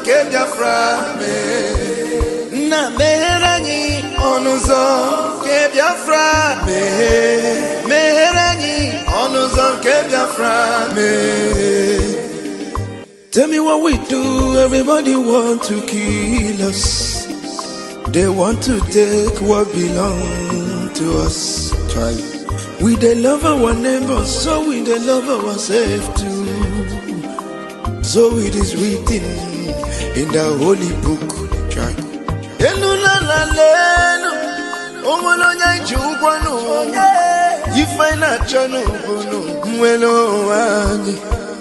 ke Biafra me. Na meheranyi onuzo ke Biafra me. Meheranyi onuzo ke Biafra me. Tell me what we do, everybody want to kill us. They want to take what belongs to us. Try. We they love our neighbors, so we they love ourselves too. So it is written in the holy book. Try.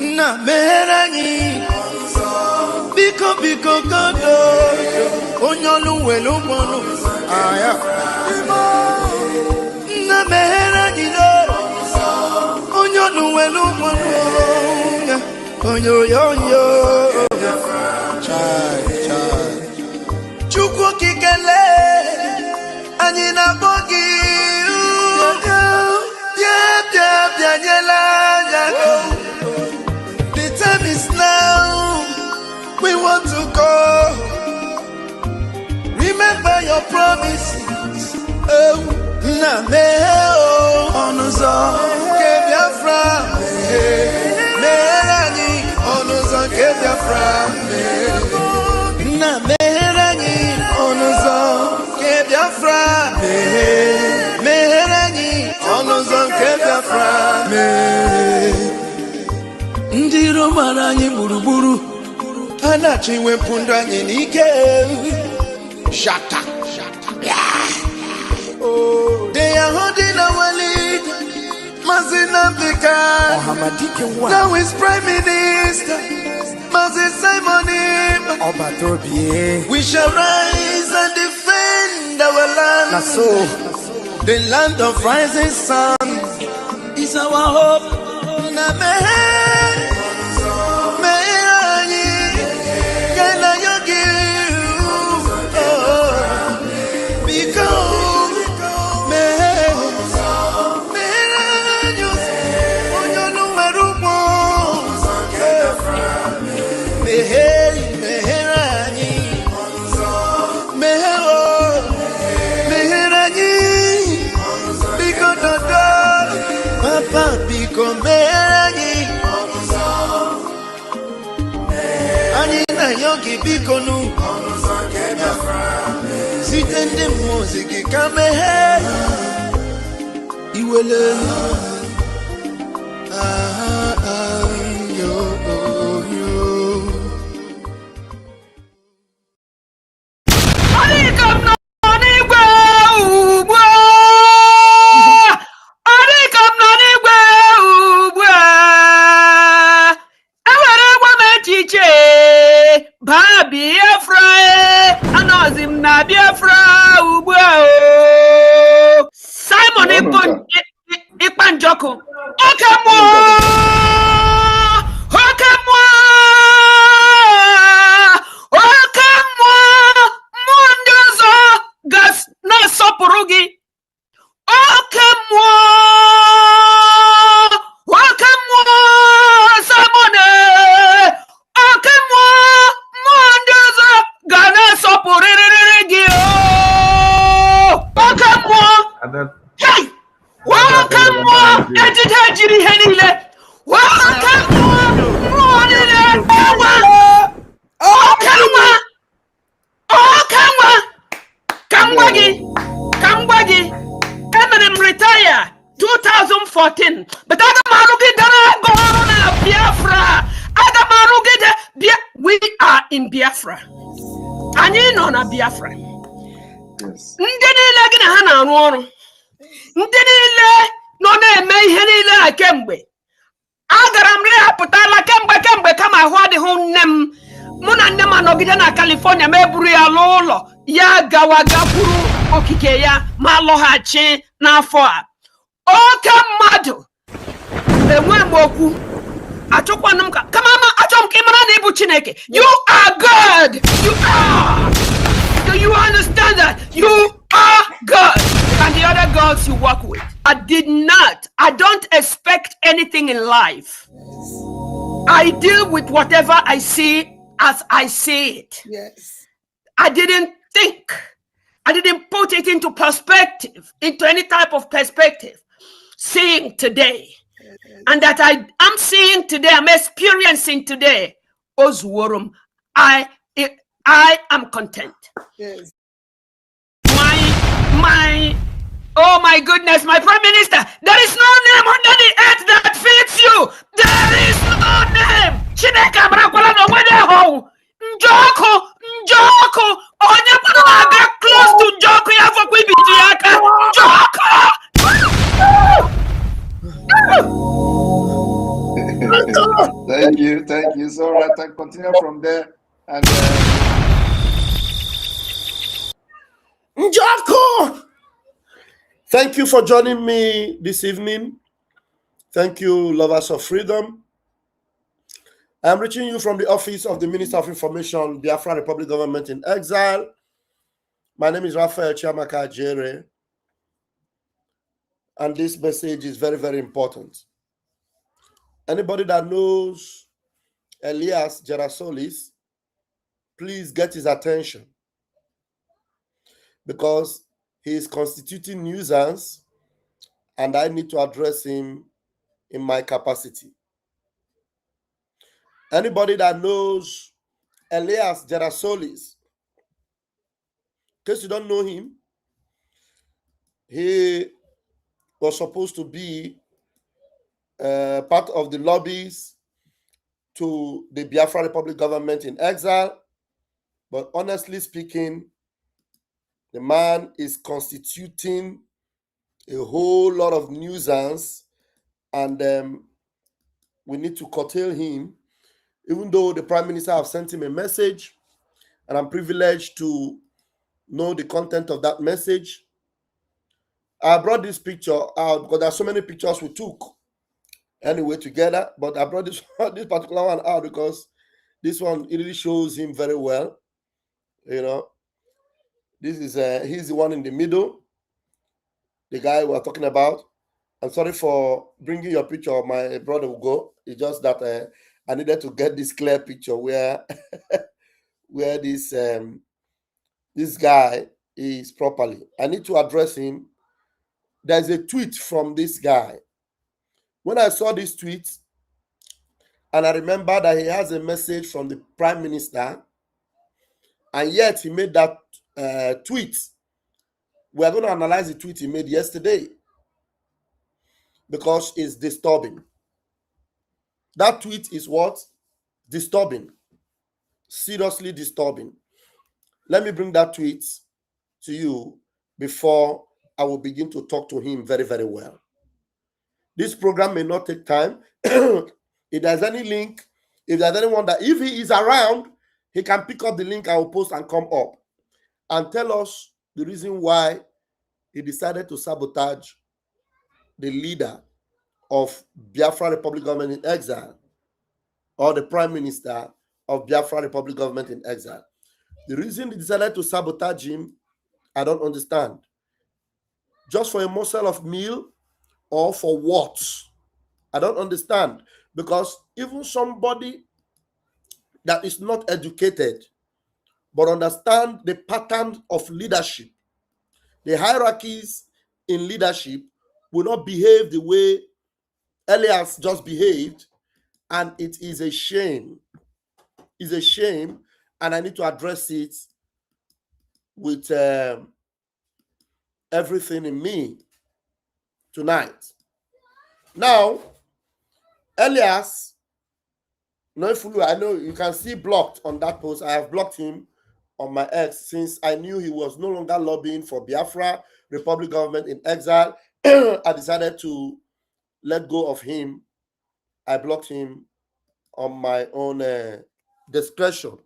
Na meheranyi biko biko kodo onyolu welu mono aya na meheranyi do onyolu welu mono onyo yo chai chukwu kikele anyị na bogi bia nyela nyako. The time is now. We want to go. Remember your promises. Oh, na me oh, onuzo ke Biafra me. Meheranyi onuzo ke Biafra me. Na meheranyi onuzo ke Biafra me. Meheranyi onuzo ke Biafra me. Ndiro maranyi buruburu anachi wepunda anyị n'ike. Shut up. Oh, they are holding our lead. Mazinambika now is Prime Minister Mazi Simon. We shall rise and defend our land. The land of rising sun is our hope. Yogi bikonu sitende muziki kame iwele yo. Simon Ekpa Njoko. Mundozo gas na sopurugi. Simon Mundozo gana sopurugi. Hey! Welcome more! Ejijiri henile! Welcome more! Kamwagi! Eminem retire 2014. But Biafra! We are in Biafra. And you know na Biafra. Ndeni lagi na hana aru. Ndeni le no na-eme ihe niile kemgbe. Agara m apụtala kemgbe kama ahụ adịghị nne m. Mụ na nne m anọgide na California ma eburu ya ụlọ ya gakwuru okike ya ma lọghachi n'afọ a. Oke mmadụ enwe m okwu achọkwanụ m ka kama achọ m ka ị mara na ịbụ Chineke. You are God. You are. Do you understand that? You are God. And the other gods you work with. I don't expect anything in life. I deal with whatever I see as I see it. Yes. I didn't think. I didn't put it into perspective, into any type of perspective. Seeing today, and that I am seeing today, I'm experiencing today, Osworum, I am content. Yes. Oh my goodness, my Prime Minister, there is no name under the earth that fits you. There is no name. Chineke Brakwala no wede ho. Njoko, onye mwana na get close to Njoko ya fokwi biti yaka. Njoko! Thank you. So right, I continue from there. And Njoko! Thank you for joining me this evening. Thank you, lovers of freedom. I'm reaching you from the office of the Minister of Information, Biafra Republic Government in Exile. My name is Raphael Chiamaka Jere, and this message is very, very important. Anybody that knows Elias Gerasoulis, please get his attention, because he is constituting nuisance and I need to address him in my capacity. Anybody that knows Elias Gerasoulis, in case you don't know him, he was supposed to be part of the lobbies to the Biafra Republic government in exile, but honestly speaking, the man is constituting a whole lot of nuisance, and we need to curtail him, even though the Prime Minister have sent him a message, and I'm privileged to know the content of that message. I brought this picture out because there are so many pictures we took anyway together, but I brought this particular one out because this one, it really shows him very well. You know, this is he's the one in the middle, the guy we're talking about. I'm sorry for bringing your picture of my brother Ugo. It's just that I needed to get this clear picture where where this guy is properly. I need to address him. There's a tweet from this guy. When I saw this tweet, and I remember that he has a message from the Prime Minister, and yet he made that tweet. We are going to analyze the tweet he made yesterday because it's disturbing. That tweet is what? Disturbing. Seriously disturbing. Let me bring that tweet to you before I will begin to talk to him very, very well. This program may not take time. If there's any link, if there's anyone that, if he is around, he can pick up the link I will post and come up and tell us the reason why he decided to sabotage the leader of Biafra Republic Government in Exile, or the Prime Minister of Biafra Republic Government in Exile. The reason he decided to sabotage him, I don't understand. Just for a morsel of meal or for what? I don't understand. Because even somebody that is not educated but understand the pattern of leadership, the hierarchies in leadership, will not behave the way Elias just behaved, and it is a shame. It's a shame, and I need to address it with everything in me tonight. Now, Elias, I know you can see blocked on that post. I have blocked him on my ex since I knew he was no longer lobbying for Biafra Republic Government in Exile. I decided to let go of him. I blocked him on my own discretion,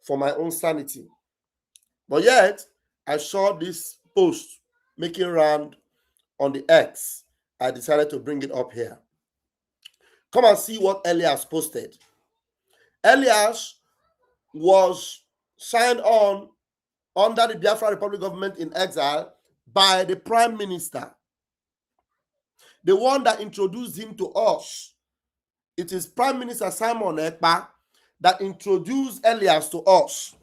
for my own sanity. But yet, I saw this post making round on the X. I decided to bring it up here. Come and see what Elias posted. Elias was signed on under the Biafra Republic Government in Exile by the Prime Minister, the one that introduced him to us. It is Prime Minister Simon Ekpa that introduced Elias to us,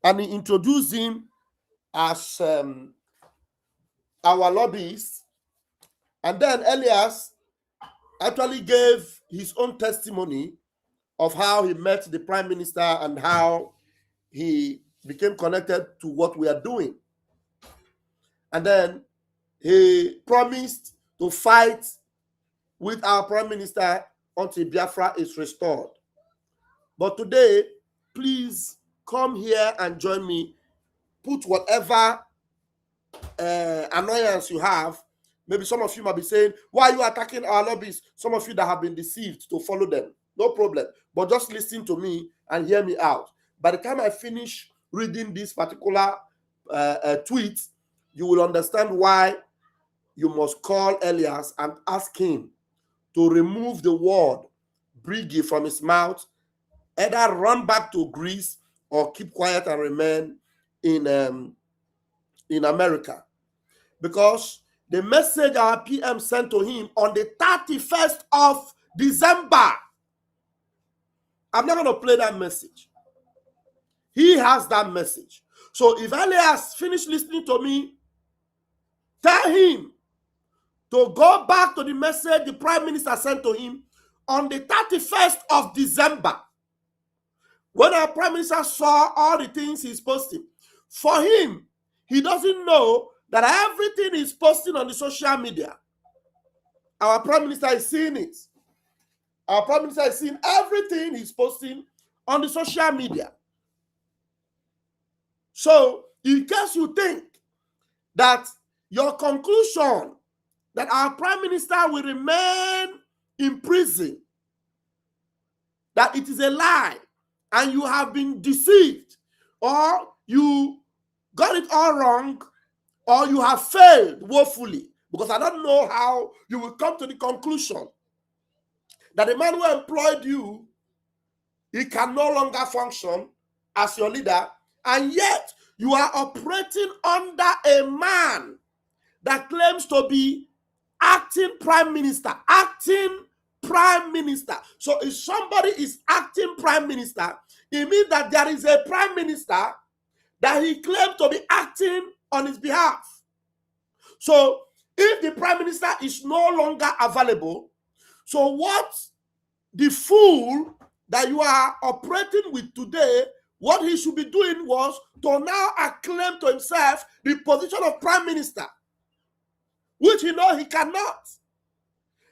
and he introduced him as our lobbyist. And then Elias actually gave his own testimony of how he met the prime minister and how he became connected to what we are doing. And then he promised to fight with our prime minister until Biafra is restored. But today, please come here and join me. Put whatever annoyance you have. Maybe some of you might be saying, why are you attacking our lobbies? Some of you that have been deceived to follow them. No problem. But just listen to me and hear me out. By the time I finish reading this particular tweet, you will understand why you must call Elias and ask him to remove the word Brgie from his mouth, either run back to Greece or keep quiet and remain in America. Because the message our PM sent to him on the 31st of December, I'm not going to play that message. He has that message. So if Elias finished listening to me, tell him to go back to the message the prime minister sent to him on the 31st of December. When our prime minister saw all the things he's posting, for him, he doesn't know that everything he's posting on the social media, our prime minister is seeing it. Our prime minister is seeing everything he's posting on the social media. So, in case you think that your conclusion that our prime minister will remain in prison, that it is a lie, and you have been deceived, or you got it all wrong, or you have failed woefully, because I don't know how you will come to the conclusion that the man who employed you, he can no longer function as your leader, and yet you are operating under a man that claims to be acting prime minister. So if somebody is acting prime minister, it means that there is a prime minister that he claimed to be acting on his behalf. So if the prime minister is no longer available, so what the fool that you are operating with today, what he should be doing was to now acclaim to himself the position of prime minister, which he knows he cannot.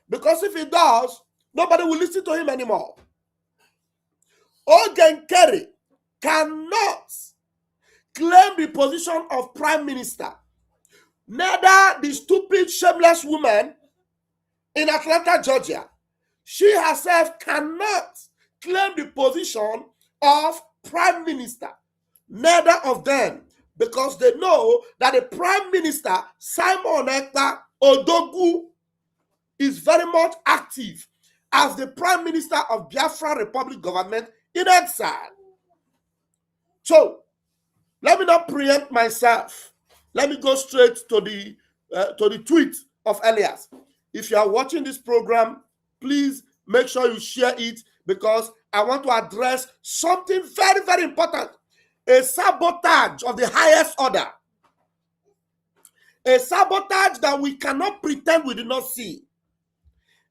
Because if he does, nobody will listen to him anymore. Ogen Kerry cannot claim the position of prime minister. Neither the stupid, shameless woman in Atlanta, Georgia, she herself cannot claim the position of prime minister. Neither of them, because they know that the prime minister, Simon Ekpa Odogwu, is very much active as the prime minister of Biafra Republic government in exile. So, let me not preempt myself. Let me go straight to the tweet of Elias. If you are watching this program, please make sure you share it, because I want to address something very, very important. A sabotage of the highest order. A sabotage that we cannot pretend we did not see.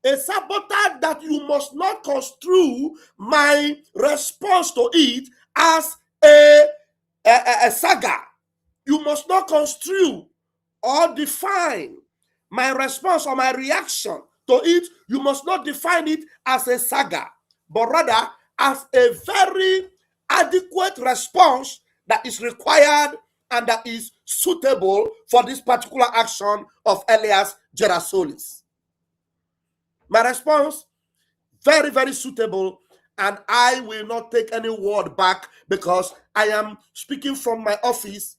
A sabotage that you must not construe my response to it as a saga. You must not construe or define my response or my reaction to it. You must not define it as a saga, but rather as a very adequate response that is required and that is suitable for this particular action of Elias Gerasoulis. My response, very, very suitable, and I will not take any word back, because I am speaking from my office,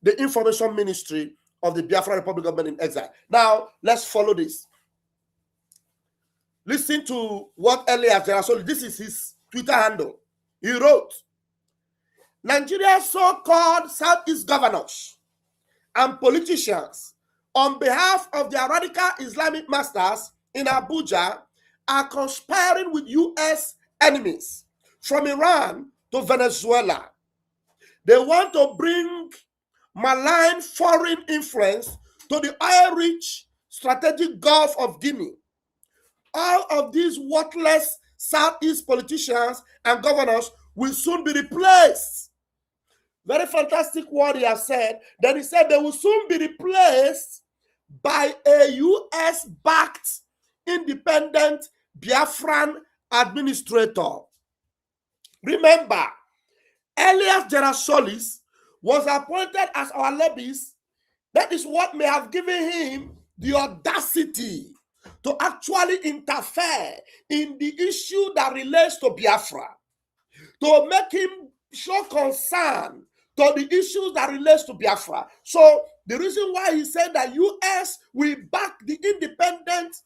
the information ministry of the Biafra Republic government in exile. Now, let's follow this. Listen to what Elias Gerasoulis, this is his Twitter handle. He wrote, Nigeria's so-called Southeast governors and politicians, on behalf of their radical Islamic masters in Abuja, are conspiring with U.S. enemies, from Iran to Venezuela. They want to bring malign foreign influence to the oil-rich strategic Gulf of Guinea. All of these worthless Southeast politicians and governors will soon be replaced. Very fantastic word he has said. Then he said they will soon be replaced by a US-backed independent Biafran administrator. Remember, Elias Gerasoulis was appointed as our lobbyist. That is what may have given him the audacity to actually interfere in the issue that relates to Biafra, to make him show concern to the issues that relates to Biafra. So the reason why he said that US will back the independent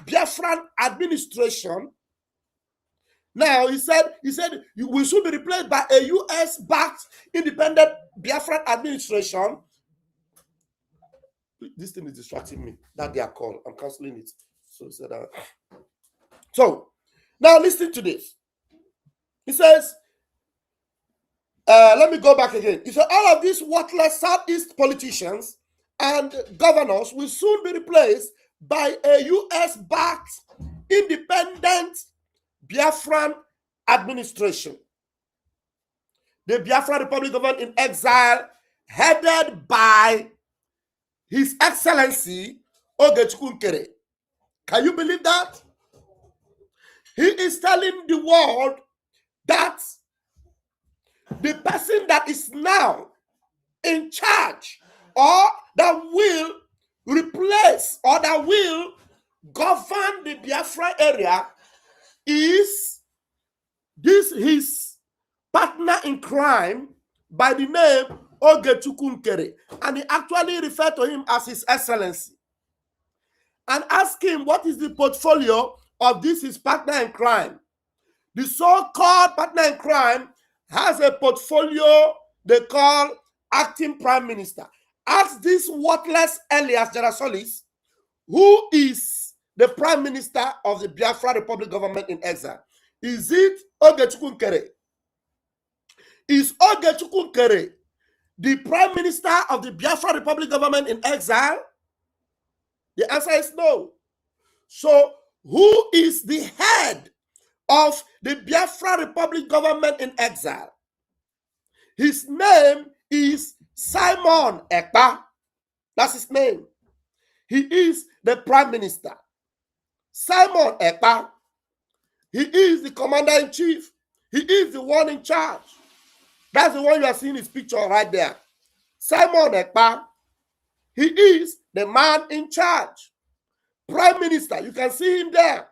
Biafran administration. Now he said we should be replaced by a US-backed independent Biafran administration. This thing is distracting me. That their call. I'm canceling it. So he said that. So now listen to this. He says, let me go back again. He said all of these worthless Southeast politicians and governors will soon be replaced by a US-backed independent Biafran administration. The Biafran Republic government in exile, headed by His Excellency Ogechukwu Nkere. Can you believe that? He is telling the world that the person that is now in charge or that will replace or that will govern the Biafra area is his partner in crime by the name Ogechukwu Nkere, and he actually referred to him as His Excellency and asked him what is the portfolio of this his partner in crime. The so-called partner in crime has a portfolio they call acting prime minister. Ask this worthless Elias Gerasoulis, who is the prime minister of the Biafra Republic government in exile. Is it Ogechukwu Nkere? Is Ogechukwu Nkere the prime minister of the Biafra Republic government in exile? The answer is no. So who is the head of the Biafra Republic government in exile? His name is Simon Ekpa. That's his name. He is the prime minister. Simon Ekpa. He is the commander-in-chief. He is the one in charge. That's the one you are seeing his picture right there. Simon Ekpa. He is the man in charge. Prime minister. You can see him there.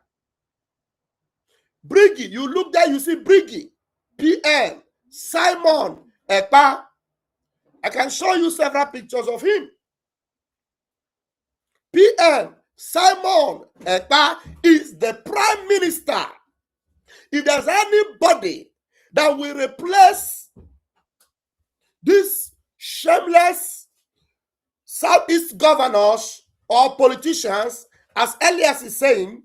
Brgie. You look there, you see Brgie. PM. Simon Ekpa. I can show you several pictures of him. PM. Simon Ekpa is the prime minister. If there's anybody that will replace these shameless Southeast governors or politicians, as Elias is saying,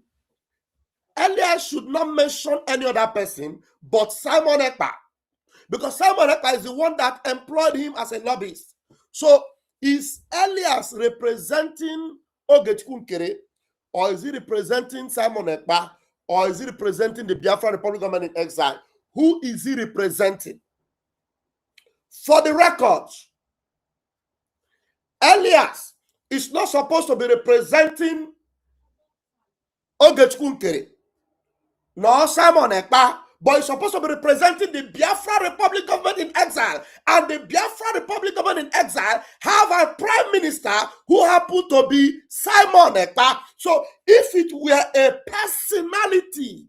Elias should not mention any other person but Simon Ekpa, because Simon Ekpa is the one that employed him as a lobbyist. So is Elias representing Ogechukwu Nkere, or is he representing Simon Ekpa, or is he representing the Biafra Republic government in exile? Who is he representing? For the record, Elias is not supposed to be representing Ogechukwu Nkere, nor Simon Ekpa, but he's supposed to be representing the Biafra Republic government in exile. And the Biafra Republic government in exile have a prime minister who happened to be Simon Ekpa. So if it were a personality,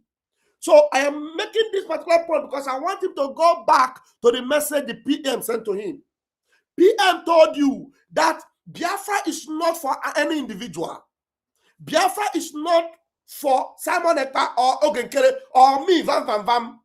so I am making this particular point because I want him to go back to the message the PM sent to him. PM told you that Biafra is not for any individual. Biafra is not for Simon Ekpa or Ogenkere or me, Van Van Van.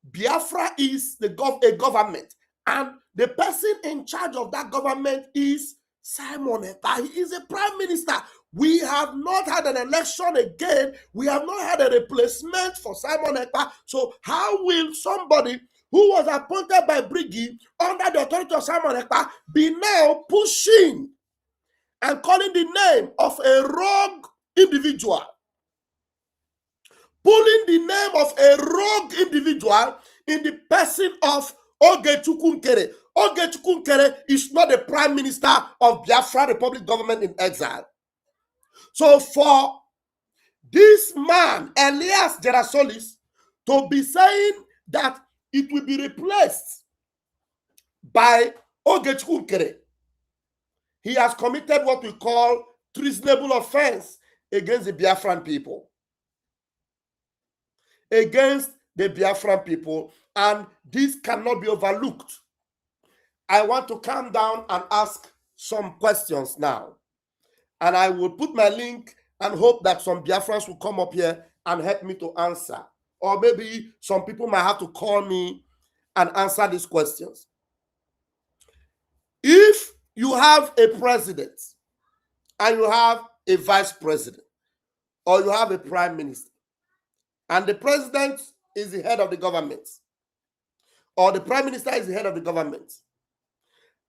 Biafra is a government, and the person in charge of that government is Simon Ekpa. He is a prime minister. We have not had an election again. We have not had a replacement for Simon Ekpa. So how will somebody who was appointed by Brgie under the authority of Simon Ekpa be now pushing and calling the name of a rogue individual, pulling the name of a rogue individual in the person of Ogechukwu Nkere? Ogechukwu Nkere is not the prime minister of Biafra Republic government in exile. So for this man, Elias Gerasoulis, to be saying that it will be replaced by Ogechukwu Nkere, he has committed what we call treasonable offense against the Biafran people. Against the Biafran people, and this cannot be overlooked. I want to calm down and ask some questions now. And I will put my link and hope that some Biafrans will come up here and help me to answer. Or maybe some people might have to call me and answer these questions. If you have a president and you have a vice president, or you have a prime minister, and the president is the head of the government, or the prime minister is the head of the government,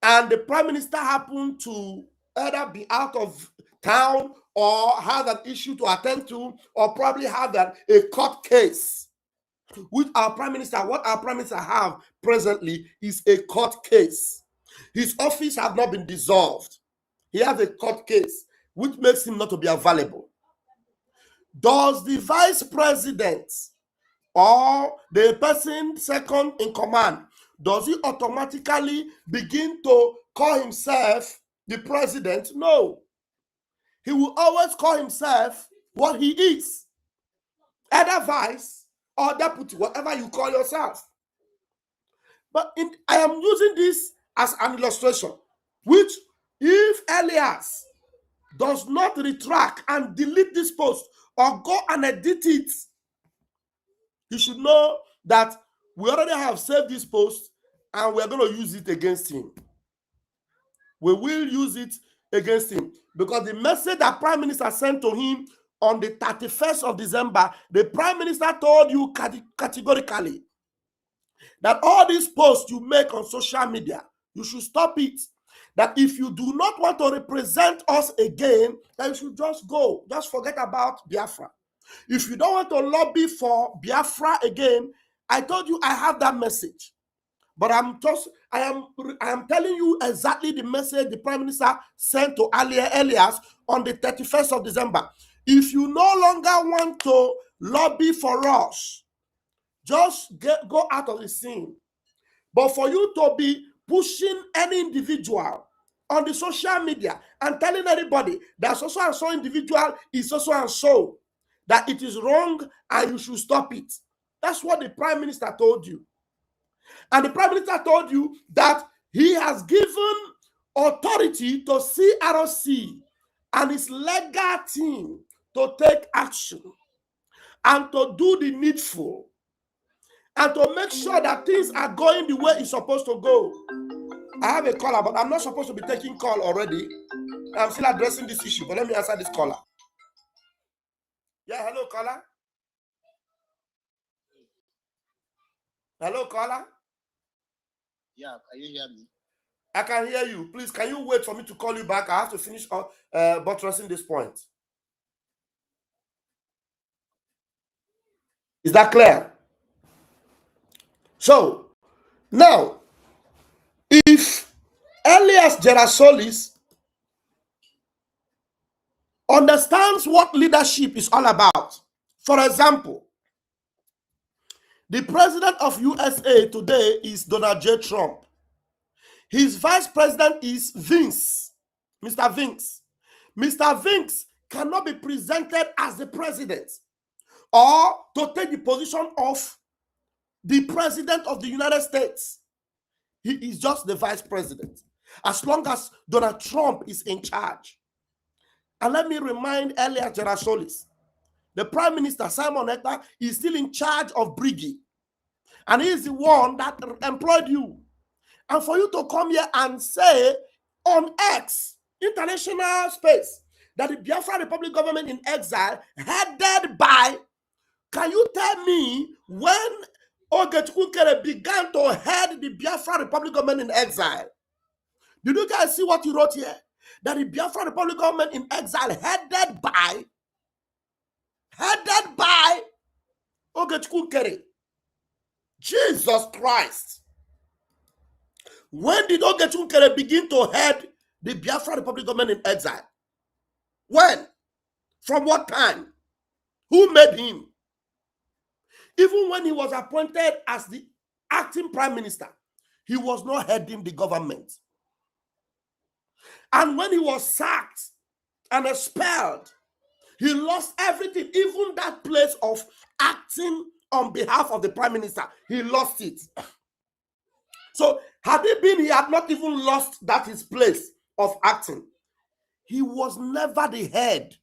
and the prime minister happened to either be out of town or have an issue to attend to, or probably have a court case with our prime minister. What our prime minister have presently is a court case. His office has not been dissolved. He has a court case, which makes him not to be available. Does the vice president or the person second in command, does he automatically begin to call himself the president? No. He will always call himself what he is, either vice or deputy, whatever you call yourself. But I am using this as an illustration, which if Elias does not retract and delete this post or go and edit it, he should know that we already have saved this post and we're going to use it against him. We will use it against him because the message that Prime Minister sent to him on the 31st of December, the Prime Minister told you categorically that all these posts you make on social media, you should stop it. That if you do not want to represent us again, then you should just go. Just forget about Biafra. If you don't want to lobby for Biafra again, I told you I have that message. But I am telling you exactly the message the Prime Minister sent to Elias on the 31st of December. If you no longer want to lobby for us, just go out of the scene. But for you to be pushing any individual on the social media and telling everybody that so and so individual is so and so, that it is wrong and you should stop it. That's what the Prime Minister told you. And the Prime Minister told you that he has given authority to CRC and his legal team to take action and to do the needful and to make sure that things are going the way it's supposed to go. I have a caller, but I'm not supposed to be taking call already. I'm still addressing this issue, but let me answer this caller. Yeah, hello, caller. Hello, caller. Yeah, can you hear me? I can hear you. Please, can you wait for me to call you back? I have to finish buttressing this point. Is that clear? So, now, if Elias Gerasoulis understands what leadership is all about, for example, the president of USA today is Donald J. Trump. His vice president is Vince, Mr. Vince. Mr. Vince cannot be presented as the president or to take the position of the president of the United States. He is just the vice president, as long as Donald Trump is in charge. And let me remind Elias Gerasoulis, the Prime Minister, Simon Ekpa, is still in charge of Brgie. And he is the one that employed you. And for you to come here and say on X, international space, that the Biafra Republic government in exile, headed by, can you tell me when Ogechukwu began to head the Biafra Republic government in exile? Did you guys see what he wrote here? That the Biafra Republic government in exile, headed by Ogechukwu. Jesus Christ. When did Ogechukwu begin to head the Biafra Republic government in exile? When? From what time? Who made him? Even when he was appointed as the acting prime minister, he was not heading the government. And when he was sacked and expelled, he lost everything, even that place of acting on behalf of the prime minister. He lost it. So had it been, he had not even lost that his place of acting. He was never the head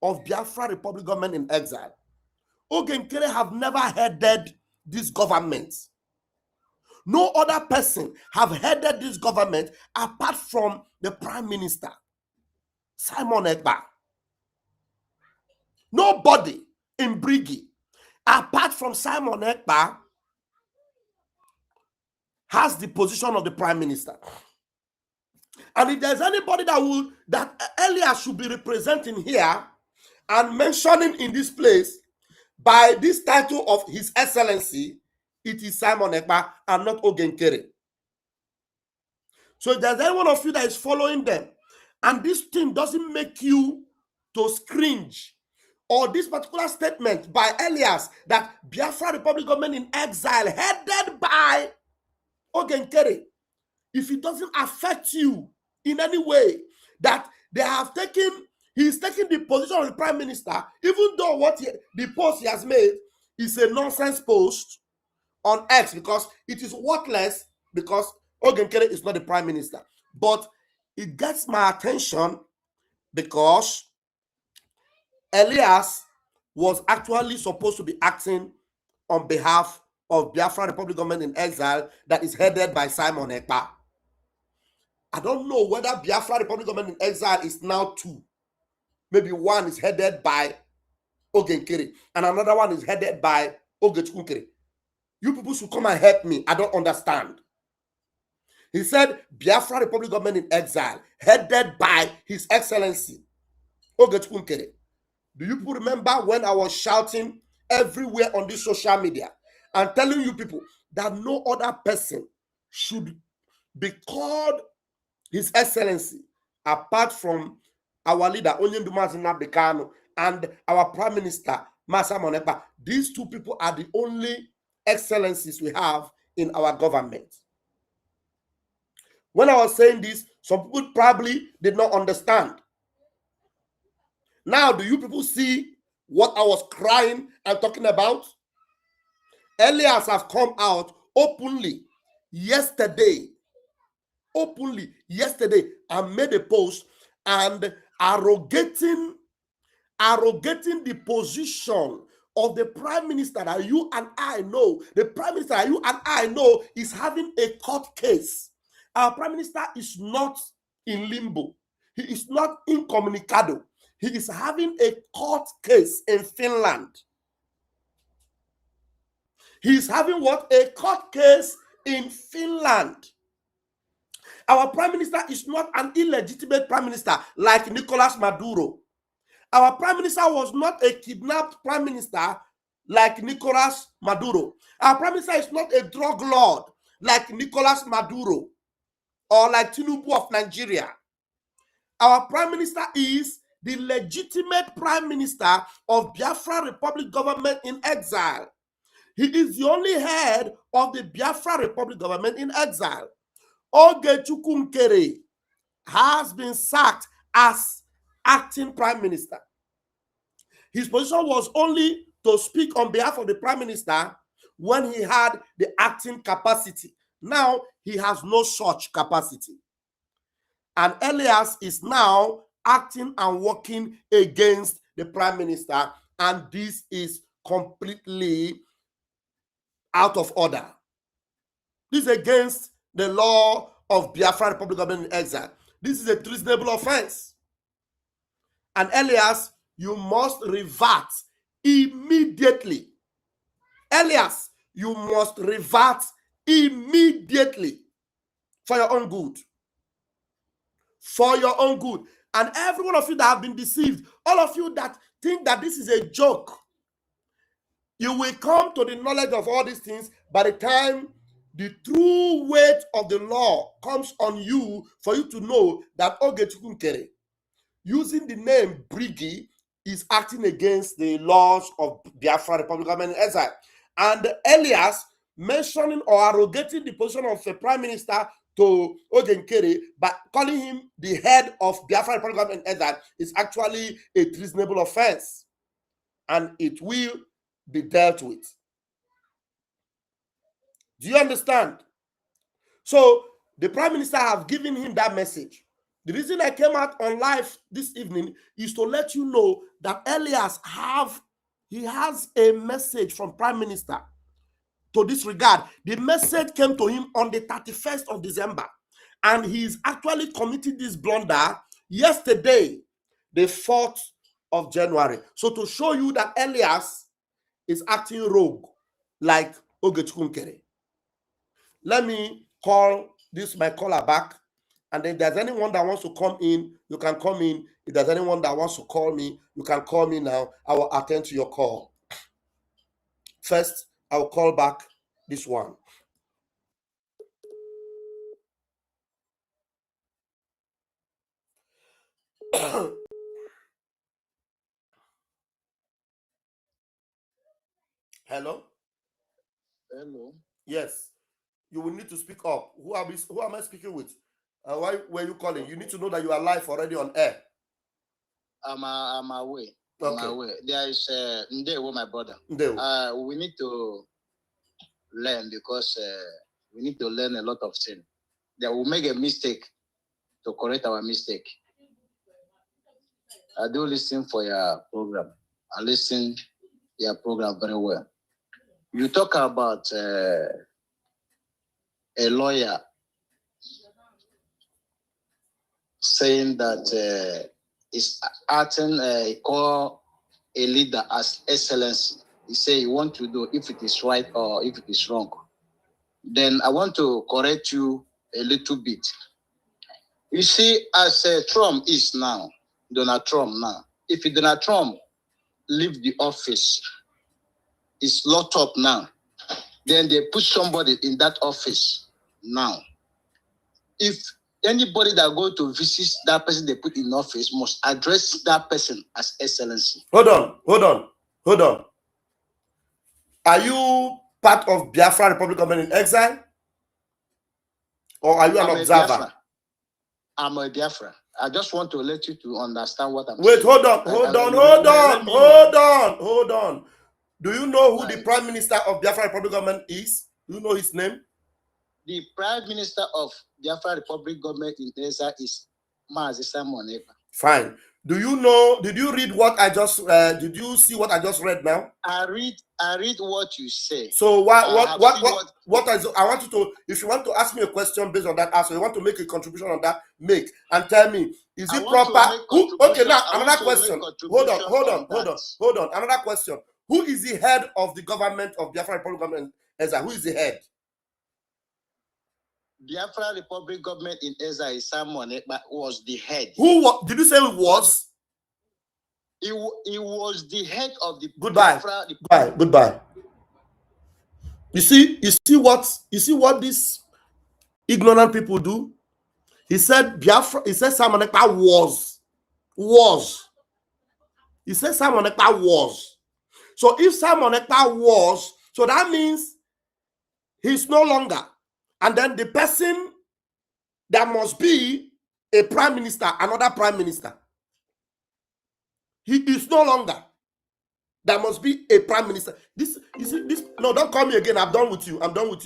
of Biafra Republic government in exile. Ogenkere have never headed this government. No other person have headed this government apart from the prime minister, Simon Ekpa. Nobody in Brgie, apart from Simon Ekpa, has the position of the prime minister. And if there's anybody that Elias should be representing here and mentioning in this place by this title of His Excellency, it is Simon Ekpa and not Ogenkere. So if there's any one of you that is following them, and this thing doesn't make you to cringe, or this particular statement by Elias that Biafra Republic government in exile headed by Ogenkere, if it doesn't affect you in any way, that they have taken, he's taking the position of the prime minister, even though the post he has made is a nonsense post on X, because it is worthless, because Ogenkere is not the prime minister. But it gets my attention because Elias was actually supposed to be acting on behalf of Biafra Republic government in exile that is headed by Simon Ekpa. I don't know whether Biafra Republic government in exile is now two. Maybe one is headed by Ogenkere and another one is headed by Ogechukwu. You people should come and help me. I don't understand. He said Biafra Republic government in exile headed by His Excellency Ogechukwu. Do you people remember when I was shouting everywhere on this social media and telling you people that no other person should be called His Excellency apart from our leader Onyenduma Nnamdi and our Prime Minister Simon Ekpa? These two people are the only excellencies we have in our government. When I was saying this, some people probably did not understand. Now, do you people see what I was crying and talking about? Elias have come out openly yesterday and made a post and arrogating the position of the prime minister that you and I know. The prime minister that you and I know is having a court case. Our prime minister is not in limbo. He is not incommunicado. He is having a court case in Finland. He is having what? A court case in Finland. Our prime minister is not an illegitimate prime minister like Nicolas Maduro. Our prime minister was not a kidnapped prime minister like Nicolas Maduro. Our prime minister is not a drug lord like Nicolas Maduro or like Tinubu of Nigeria. Our prime minister is the legitimate prime minister of Biafra Republic government in exile. He is the only head of the Biafra Republic government in exile. Ogechukwu has been sacked as acting prime minister. His position was only to speak on behalf of the prime minister when he had the acting capacity. Now he has no such capacity. And Elias is now acting and working against the prime minister, and this is completely out of order. This is against the law of Biafra Republic government in exile. This is a treasonable offense. And Elias, you must revert immediately. Elias, you must revert immediately for your own good. For your own good. And every one of you that have been deceived, all of you that think that this is a joke, you will come to the knowledge of all these things by the time the true weight of the law comes on you, for you to know that Ogechukwu, using the name Brgie, is acting against the laws of Biafra Republic of exile. And Elias mentioning or arrogating the position of the prime minister to Ogenkere by calling him the head of Biafra Republic of exile is actually a treasonable offense, and it will be dealt with. Do you understand? So the prime minister have given him that message. The reason I came out on live this evening is to let you know that Elias has a message from prime minister to this regard. The message came to him on the 31st of December, and he's actually committed this blunder yesterday, the 4th of January. So to show you that Elias is acting rogue like Ogechukwu. Let me call my caller back, and then if there's anyone that wants to come in, you can come in. If there's anyone that wants to call me, you can call me now. I will attend to your call. First, I will call back this one. Hello? Hello. Yes. You will need to speak up. Who am I speaking with? Why were you calling? You need to know that you are live already on air. I'm away. Okay. I'm away. There is Ndewo, my brother. Ndewo. We need to learn, because we need to learn a lot of things. That will make a mistake to correct our mistake. I do listen for your program. I listen your program very well. You talk about a lawyer saying that is acting call a leader as excellency. He say you want to do if it is right or if it is wrong. Then I want to correct you a little bit. You see, as Trump is now, Donald Trump now, if Donald Trump leave the office, is locked up now, then they put somebody in that office now. If anybody that go to visit that person they put in office must address that person as excellency. Hold on. Are you part of Biafra Republic of in exile? Or are you an observer? I'm a Biafra. I just want to let you to understand what I'm saying. Wait, hold on. Do you know who the Prime Minister of Biafra Republic government is? Do you know his name? The Prime Minister of Biafra Republic government in exile is Mazi Simon Ekpa. Fine. Did you read what I just did you see what I just read now? I read what you say. So I want you to, if you want to ask me a question based on that answer, you want to make a contribution on that, make and tell me, is it proper? Okay, now another question. Hold on. Another question. Who is the head of the government of Biafra Republic government? Who is the head? Biafra Republic government in exile, Simon Ekpa was the head. Did you say it was? He was the head of the Goodbye. Goodbye. You see what these ignorant people do? He said Simon Ekpa was. He said Simon Ekpa was. So if Simon Ekpa was, so that means he's no longer. And then the person that must be a prime minister, another prime minister. He is no longer. There must be a prime minister. No, don't call me again. I'm done with you. I don't want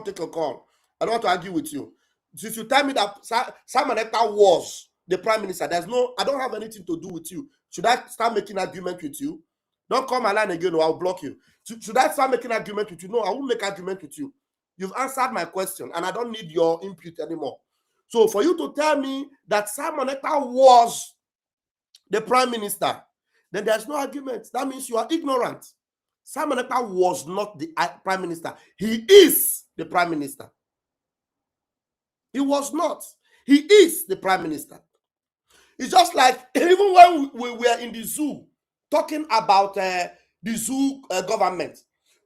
to take a call. I don't want to argue with you. So if you tell me that Simon Ekpa was the prime minister, I don't have anything to do with you. Should I start making argument with you? Don't call my line again or I'll block you. Should I start making argument with you? No, I won't make argument with you. You've answered my question and I don't need your input anymore. So for you to tell me that Simon Ekpa was the prime minister, then there's no argument. That means you are ignorant. Simon Ekpa was not the prime minister. He is the prime minister. He was not. He is the prime minister. It's just like even when we were in the zoo talking about the zoo government.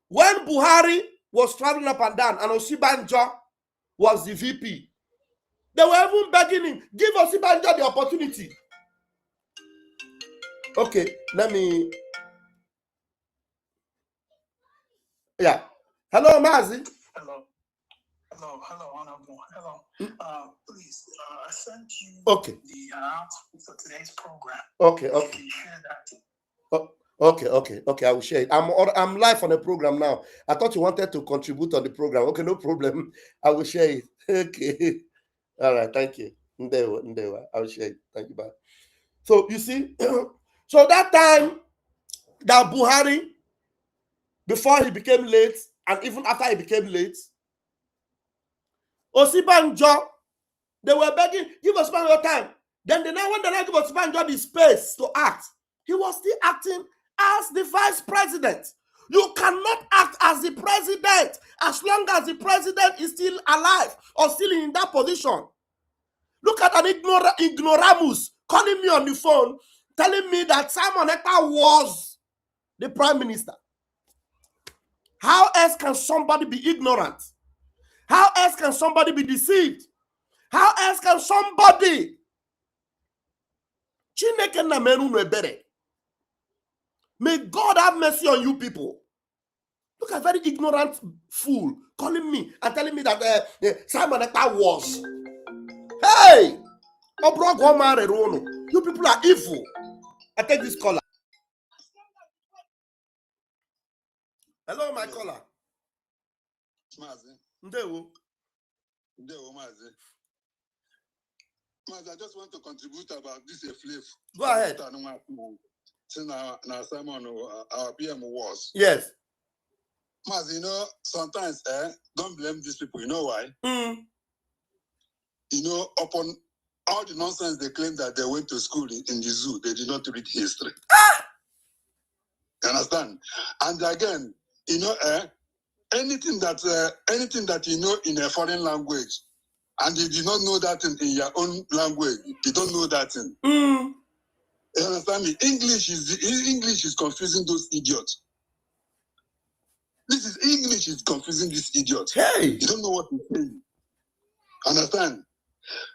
When Buhari was traveling up and down and Osibanjo was the VP, they were even begging him, give Osibanjo the opportunity. Okay, let me... Yeah. Hello, Mazi. Hello. Hello, Honorable. Hello. Please, I sent you the announcement for today's program. Okay. You can share that. Okay. I will share it. I'm live on the program now. I thought you wanted to contribute on the program. Okay, no problem. I will share it. Okay. All right. Thank you. Ndewa. I will share it. Thank you. Bye. So you see, so that time that Buhari, before he became late, and even after he became late, Osibanjo, they were begging, give Osibanjo time. Then when they now give Osibanjo the space to act, he was still acting as the vice president. You cannot act as the president as long as the president is still alive or still in that position. Look at an ignoramus calling me on the phone, telling me that Simon Ekpa was the prime minister. How else can somebody be ignorant? How else can somebody be deceived? How else can somebody? May God have mercy on you people. Look at very ignorant fool calling me and telling me that Simon Ekpa was. Hey! You people are evil. I take this caller. Hello, my caller. Ndewo. Mazi, I just want to contribute about this flavor. Go ahead. Now Simon, our PM was. Yes. Mazi, you know, sometimes don't blame these people. You know why? You know, upon all the nonsense they claim that they went to school in the zoo, they did not read history. You understand? And again, you know, anything that you know in a foreign language, and you do not know that in your own language, you don't know that thing. You understand me? English is confusing those idiots. English is confusing these idiots. Hey! You don't know what he's saying. Understand?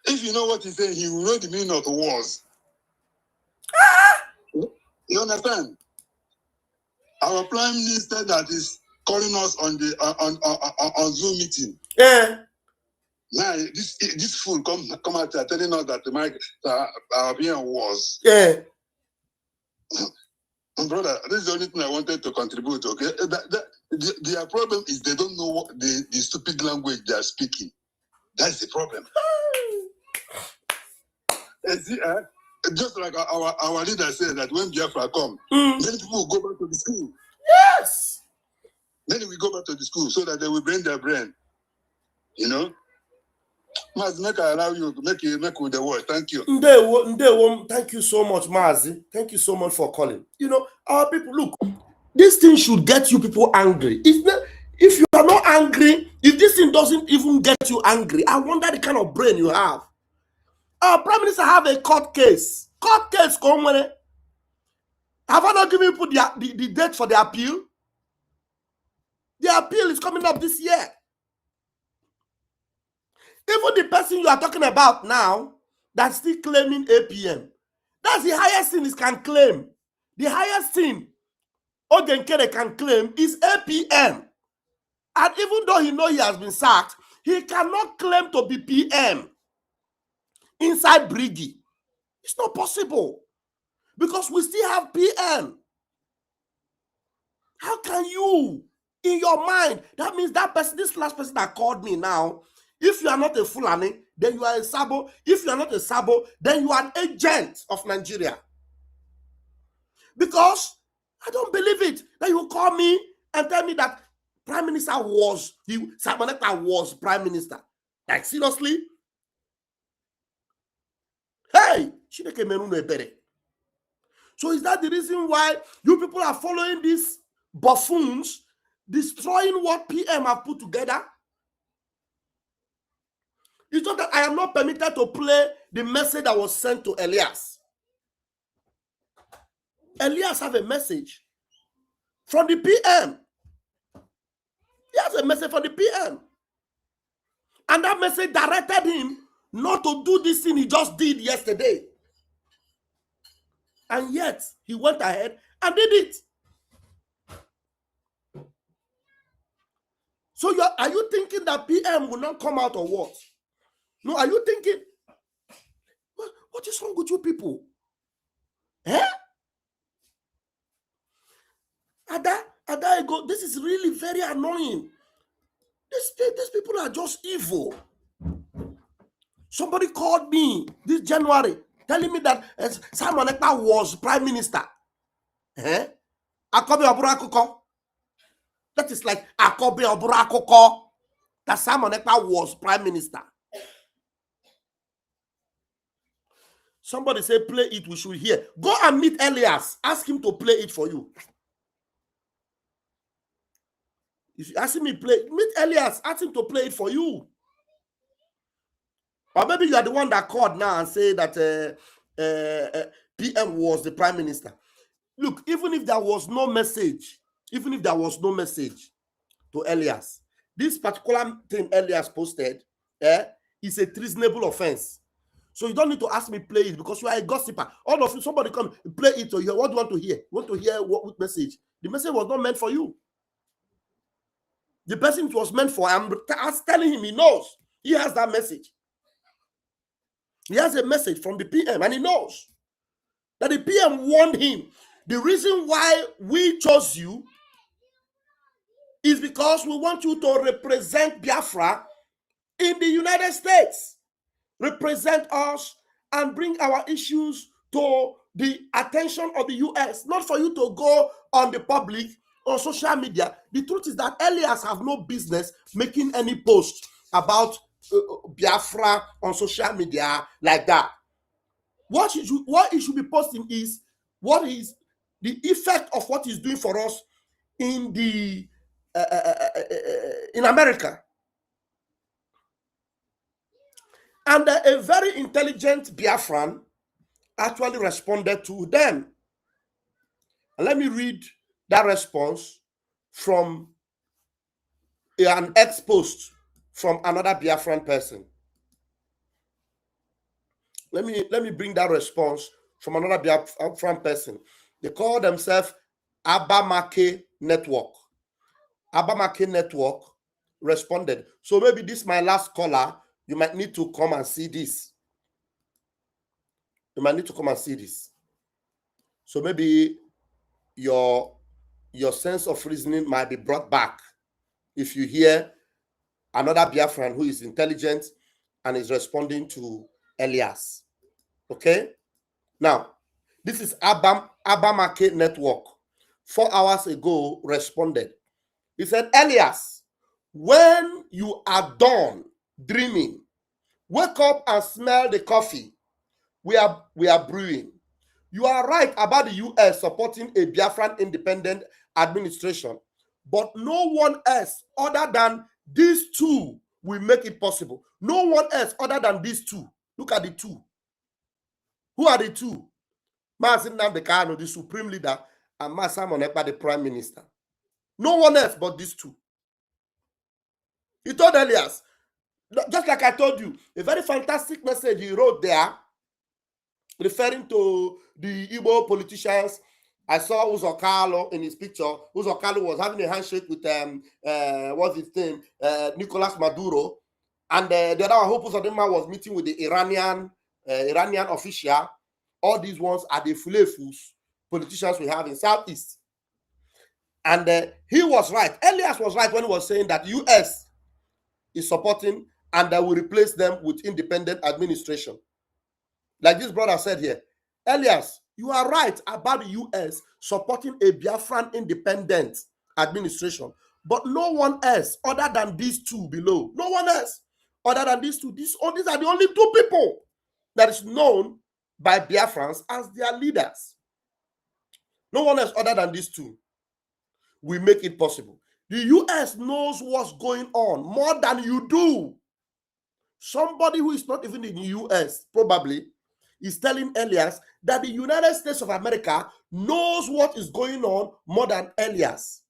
If you know what he's saying, he will know the meaning of the words. You understand? Our prime minister that is calling us on the on Zoom meeting. Yeah. Now this fool come out telling us that the mic our being was. Yeah. Brother, this is the only thing I wanted to contribute. Okay, their problem is they don't know what the stupid language they are speaking. That's the problem. Just like our leader said that when Biafra come, many people will go back to the school. Yes. Many will go back to the school so that they will bring their brain. You know. Mazi, make I allow you to make with the word. Thank you. Ndewo, thank you so much, Mazi. Thank you so much for calling. You know, our people, look, this thing should get you people angry. If you are not angry, if this thing doesn't even get you angry, I wonder the kind of brain you have. Our prime minister have a court case. Court case, come on. Have I not given people the date for the appeal? The appeal is coming up this year. Even the person you are talking about now that's still claiming APM, that's the highest thing he can claim. The highest thing Ogenkere can claim is APM. And even though he knows he has been sacked, he cannot claim to be PM inside Brgie. It's not possible because we still have PM. How can you, in your mind, that means that person, this last person that called me now, if you are not a Fulani, then you are a Sabo. If you are not a Sabo, then you are an agent of Nigeria. Because I don't believe it that you call me and tell me that Prime Minister Simon Ekpa was Prime Minister. Like, seriously? Hey! So is that the reason why you people are following these buffoons, destroying what PM have put together? It's not that I am not permitted to play the message that was sent to Elias. Elias have a message from the PM. He has a message from the PM. And that message directed him not to do this thing he just did yesterday. And yet, he went ahead and did it. So are you thinking that PM will not come out or what? No, are you thinking, what is wrong with you people? Eh? Ada, this is really very annoying. These people are just evil. Somebody called me this January telling me that Simon Ekpa was prime minister. Eh? Akobe Oburakoko. That is like Akobe Oburakoko. That Simon Ekpa was prime minister. Somebody say play it, we should hear. Go and meet Elias. Ask him to play it for you. If you ask him to play, meet Elias. Ask him to play it for you. Or maybe you are the one that called now and say that PM was the prime minister. Look, even if there was no message to Elias, this particular thing Elias posted is a treasonable offense. So you don't need to ask me play it because you are a gossiper. All of you, somebody come play it to hear. What do you want to hear? You want to hear what message? The message was not meant for you. The person it was meant for, I'm telling him he knows. He has that message. He has a message from the PM and he knows that the PM warned him. The reason why we chose you is because we want you to represent Biafra in the United States. Represent us and bring our issues to the attention of the US, not for you to go on the public, on social media. The truth is that Elias have no business making any post about Biafra on social media like that. What he should be posting is what is the effect of what he's doing for us in the in America. And a very intelligent Biafran actually responded to them. And let me read that response from an ex-post from another Biafran person. Let me bring that response from another Biafran person. They call themselves Abamake Network. Abamake Network responded. So maybe this is my last caller. You might need to come and see this. You might need to come and see this. So maybe your sense of reasoning might be brought back if you hear another Biafran who is intelligent and is responding to Elias. Okay? Now, this is Abamake Network. 4 hours ago responded. He said, Elias, when you are done dreaming, wake up and smell the coffee we are brewing. You are right about the US supporting a Biafran independent administration, but no one else other than these two will make it possible. No one else other than these two. Look at the two. Who are the two? Mazen Nnamdi, the supreme leader, and Simon Ekpa, the prime minister. No one else but these two. He told Elias, just like I told you, a very fantastic message he wrote there, referring to the Igbo politicians. I saw Uzokalo in his picture. Uzokalo was having a handshake with what's his name, Nicolas Maduro, and the other one, Uzodinma, was meeting with the Iranian official. All these ones are the fulefus politicians we have in Southeast. And he was right. Elias was right when he was saying that US is supporting and that will replace them with independent administration. Like this brother said here, Elias, you are right about the US supporting a Biafran independent administration, but no one else other than these two below. No one else other than these two. These are the only two people that is known by Biafrans as their leaders. No one else other than these two will make it possible. The US knows what's going on more than you do. Somebody who is not even in the US probably is telling Elias that the United States of America knows what is going on more than Elias.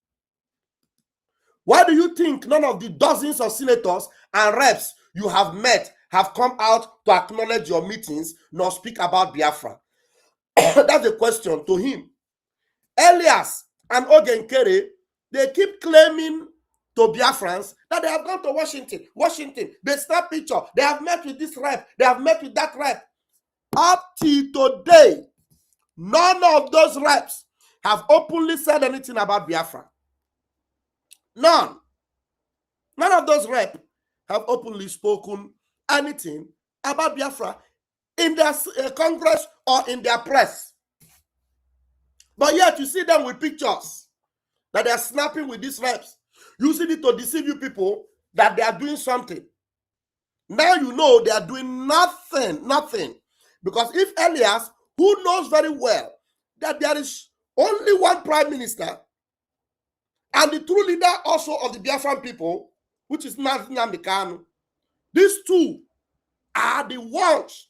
Why do you think none of the dozens of senators and reps you have met have come out to acknowledge your meetings nor speak about Biafra? That's a question to him. Elias and Ogenkere, they keep claiming to Biafrans that they have gone to Washington. They snap picture. They have met with this rep. They have met with that rep. Up till today, none of those reps have openly said anything about Biafra. None. None of those reps have openly spoken anything about Biafra in their Congress or in their press. But yet you see them with pictures that they are snapping with these reps, using it to deceive you people that they are doing something. Now you know they are doing nothing. Because if Elias, who knows very well that there is only one prime minister and the true leader also of the Biafran people, which is Nnamdi Kanu, these two are the ones.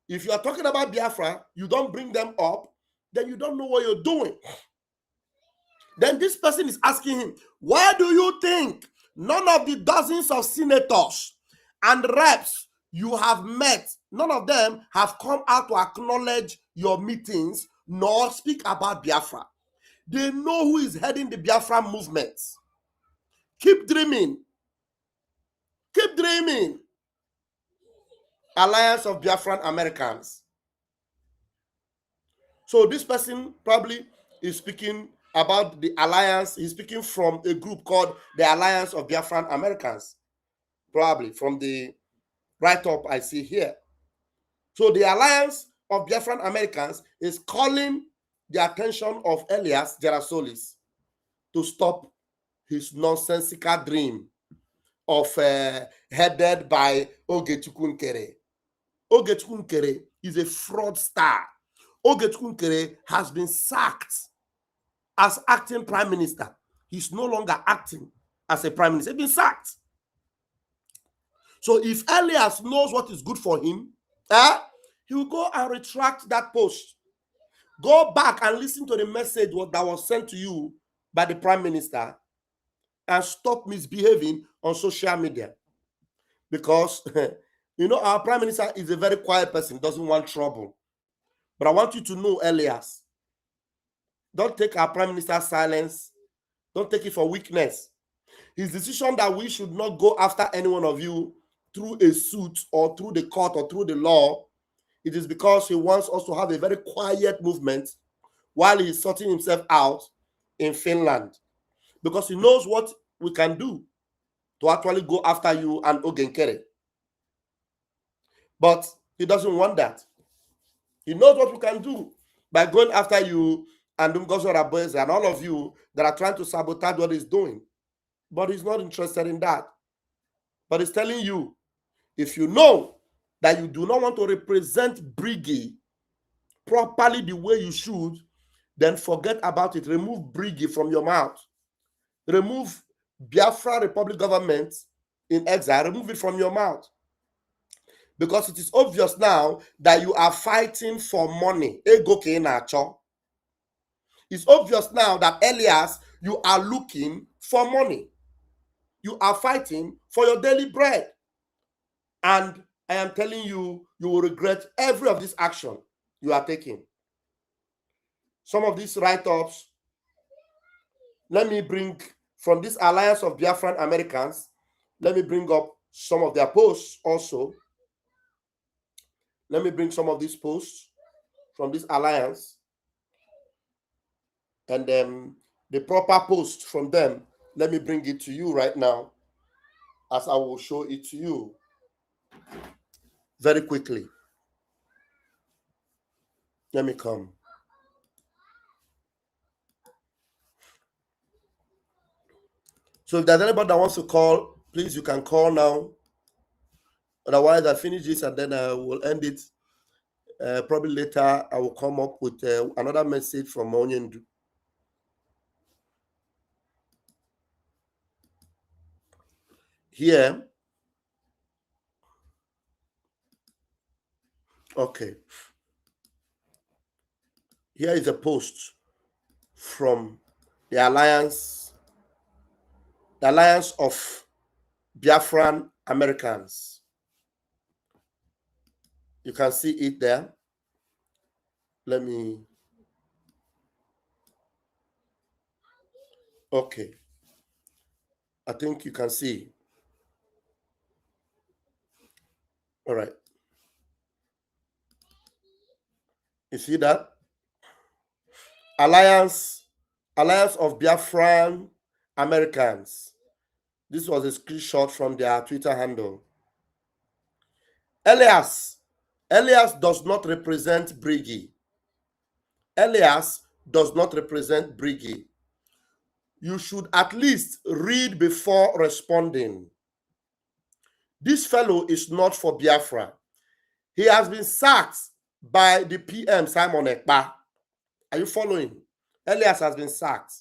If you are talking about Biafra, you don't bring them up, then you don't know what you're doing. Then this person is asking him, why do you think none of the dozens of senators and reps you have met, none of them have come out to acknowledge your meetings nor speak about Biafra? They know who is heading the Biafra movement. Keep dreaming. Keep dreaming. Alliance of Biafran Americans. So this person probably is speaking about the alliance. He's speaking from a group called the Alliance of Biafran Americans. Probably from the write-up I see here. So the Alliance of Biafran Americans is calling the attention of Elias Gerasoulis to stop his nonsensical dream of headed by Ogechukwu Nkere. Ogechukwu Nkere is a fraudster. Ogechukwu Nkere has been sacked as acting prime minister. He's no longer acting as a prime minister. He's been sacked. So if Elias knows what is good for him, he will go and retract that post. Go back and listen to the message that was sent to you by the prime minister and stop misbehaving on social media. Because, you know, our prime minister is a very quiet person, doesn't want trouble. But I want you to know, Elias, don't take our prime minister's silence. Don't take it for weakness. His decision that we should not go after any one of you through a suit or through the court or through the law, it is because he wants us to have a very quiet movement while he's sorting himself out in Finland. Because he knows what we can do to actually go after you and Ogenkere. But he doesn't want that. He knows what we can do by going after you and Ngozi Oraboeze and all of you that are trying to sabotage what he's doing. But he's not interested in that. But he's telling you, if you know that you do not want to represent Brgie properly the way you should, then forget about it. Remove Brgie from your mouth. Remove Biafra Republic government in exile. Remove it from your mouth. Because it is obvious now that you are fighting for money. It's obvious now that Elias, you are looking for money. You are fighting for your daily bread. And I am telling you, you will regret every of this action you are taking. Some of these write-ups, let me bring from this Alliance of Biafran Americans, let me bring up some of their posts also. Let me bring some of these posts from this alliance. And then the proper post from them, let me bring it to you right now as I will show it to you very quickly. Let me come. So if there's anybody that wants to call, please, you can call now. Otherwise, I finish this and then I will end it Probably later I will come up with another message from Onyendu. Here, okay. Here is a post from the Alliance of Biafran Americans. You can see it there. Let me. Okay. I think you can see. All right. You see that? Alliance of Biafran Americans. This was a screenshot from their Twitter handle. Elias does not represent Brgie. Elias does not represent Brgie. You should at least read before responding. This fellow is not for Biafra. He has been sacked by the PM, Simon Ekpa. Are you following? Elias has been sacked.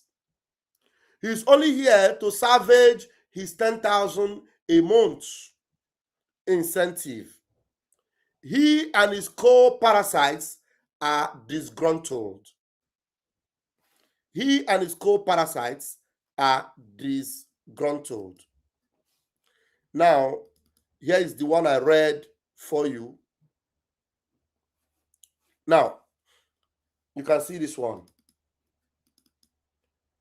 He's only here to salvage his 10,000 a month incentive. He and his co-parasites are disgruntled. He and his co-parasites are disgruntled. Now, here is the one I read for you. Now, you can see this one.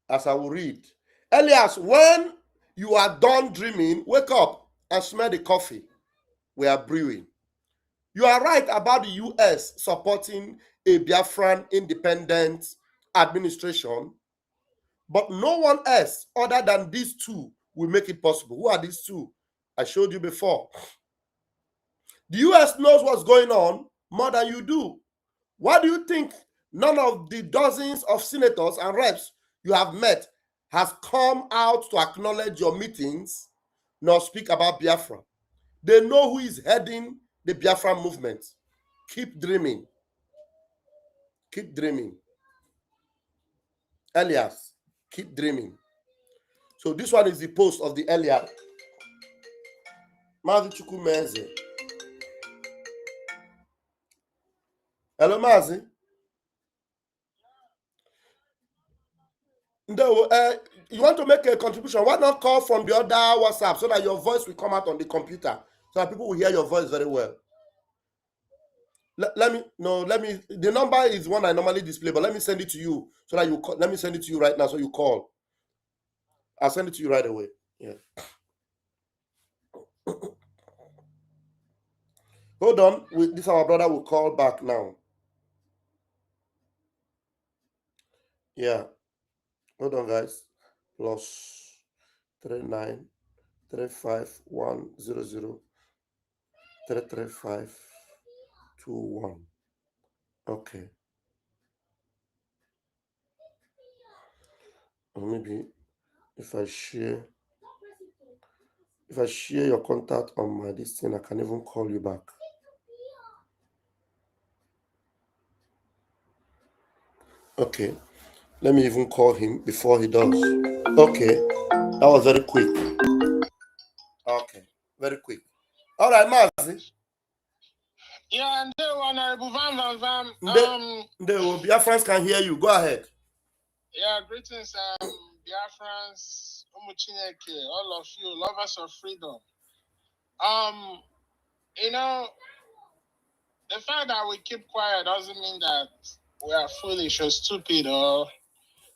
As I will read. Elias, when you are done dreaming, wake up and smell the coffee we are brewing. You are right about the US supporting a Biafran independent administration, but no one else other than these two will make it possible. Who are these two? I showed you before. The US knows what's going on more than you do. Why do you think none of the dozens of senators and reps you have met has come out to acknowledge your meetings nor speak about Biafra? They know who is heading the Biafra movement. Keep dreaming. Keep dreaming. Elias, keep dreaming. So this one is the post of the Elias. Mazi Chukwumeze. Hello, Mazi. You want to make a contribution? Why not call from the other WhatsApp so that your voice will come out on the computer so that people will hear your voice very well? Let me, the number is one I normally display, but let me send it to you so that you call. Let me send it to you right now so you call. I'll send it to you right away. Yeah. Hold on. This our brother will call back now. Yeah. Hold on, guys. Plus 39 35 100 335 21. Okay. Or maybe if I share your contact on my this thing, I can even call you back. Okay. Let me even call him before he does. Okay. That was very quick. Okay. Very quick. All right, Mazi. Yeah, and Honorable Van. Biafrans can hear you. Go ahead. Yeah, greetings, Biafrans, Umuchineke, all of you, lovers of freedom. The fact that we keep quiet doesn't mean that we are foolish or stupid or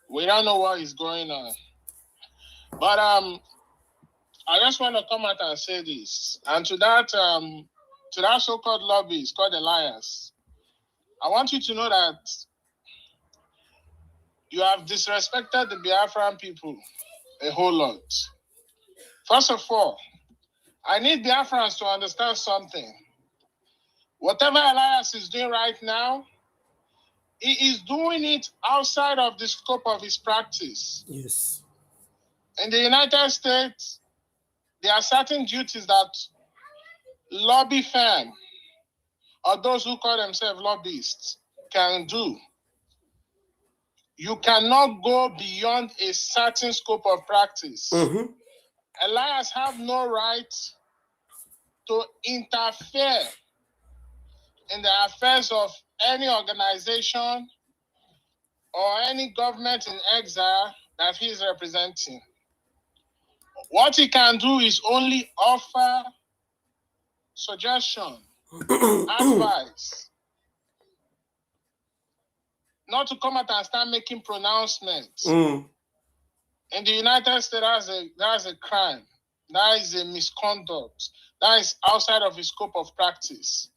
we don't know what is going on. But I just want to come out and say this. And to that so-called lobby, it's called Elias. I want you to know that you have disrespected the Biafran people a whole lot. First of all, I need Biafrans to understand something. Whatever Elias is doing right now, he is doing it outside of the scope of his practice. Yes. In the United States, there are certain duties that lobby firm or those who call themselves lobbyists can do. You cannot go beyond a certain scope of practice. Elias have no right to interfere in the affairs of any organization or any government in exile that he is representing. What he can do is only offer suggestion, advice, not to come out and start making pronouncements. In the United States, that's a crime. That is a misconduct. That is outside of his scope of practice.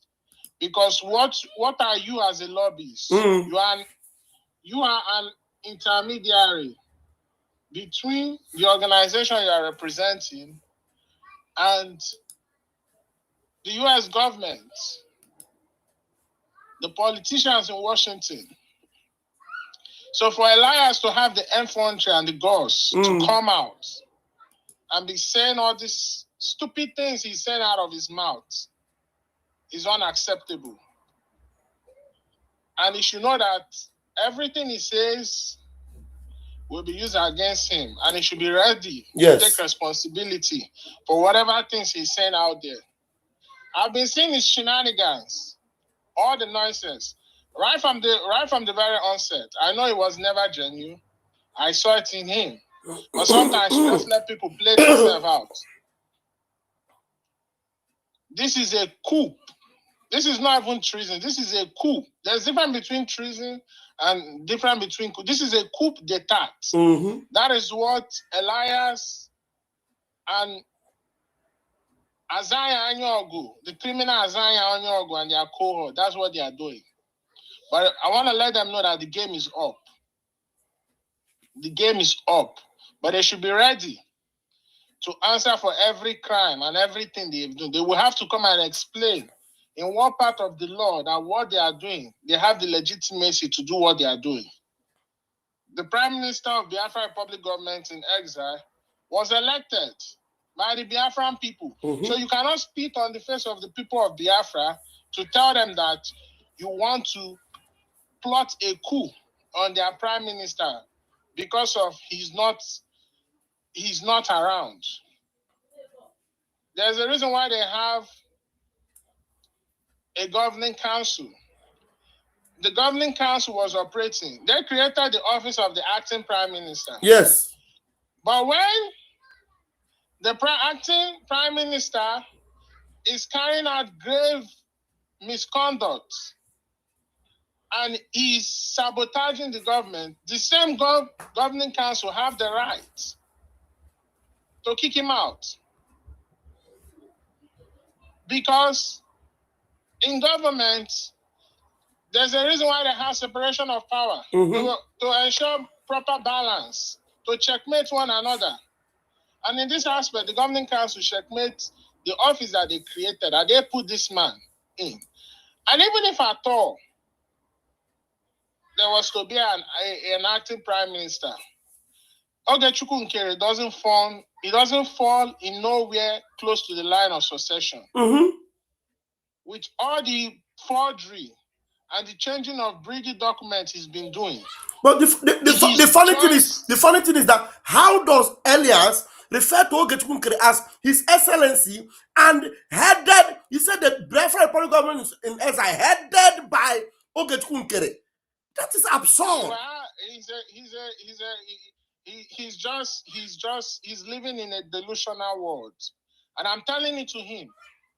Because what are you as a lobbyist? You are an intermediary between the organization you are representing and the US government, the politicians in Washington. So for Elias to have the effrontery and the guts to come out and be saying all these stupid things he's saying out of his mouth is unacceptable. And he should know that everything he says will be used against him, and he should be ready to take responsibility for whatever things he's saying out there. I've been seeing his shenanigans, all the nonsense, right from the very onset. I know it was never genuine. I saw it in him. But sometimes you just let people play themselves out. This is a coup. This is not even treason. This is a coup. There's a difference between treason and different between coup. This is a coup d'etat. That is what Elias and Azaya Anyogu, the criminal Azaya Anyogu and their cohort, that's what they are doing. But I want to let them know that the game is up. The game is up. But they should be ready to answer for every crime and everything they've done. They will have to come and explain in what part of the law that what they are doing, they have the legitimacy to do what they are doing. The Prime Minister of Biafra Republic government in exile was elected by the Biafran people. So you cannot spit on the face of the people of Biafra to tell them that you want to plot a coup on their Prime Minister because of he's not around. There's a reason why they have a governing council. The governing council was operating. They created the office of the acting prime minister. Yes. But when the acting prime minister is carrying out grave misconduct and is sabotaging the government, the same governing council have the right to kick him out. Because in government, there's a reason why they have separation of power to ensure proper balance, to checkmate one another. And in this aspect, the governing council checkmate the office that they created, that they put this man in. And even if at all there was to be an acting prime minister, Ogechukwu Nkere doesn't fall in nowhere close to the line of succession. With all the forgery and the changing of Brgie documents he's been doing. But the funny thing is that how does Elias refer to Ogechukwu Nkere as His Excellency and headed? He said the Biafra Republic government is in exile, headed by Ogechukwu Nkere. That is absurd. Well, he's living in a delusional world, and I'm telling it to him.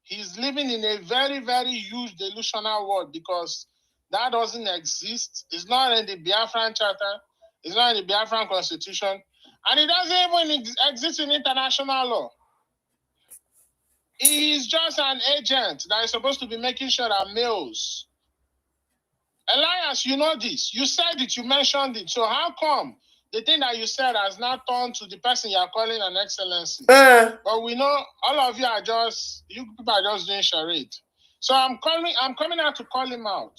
He's living in a very, very huge delusional world because that doesn't exist. It's not in the Biafran Charter. It's not in the Biafran Constitution. And it doesn't even exist in international law. He is just an agent that is supposed to be making sure that males. Elias, you know this. You said it. You mentioned it. So how come the thing that you said has not turned to the person you are calling an excellency? But we know all of you people are just doing charade. So I'm coming out to call him out,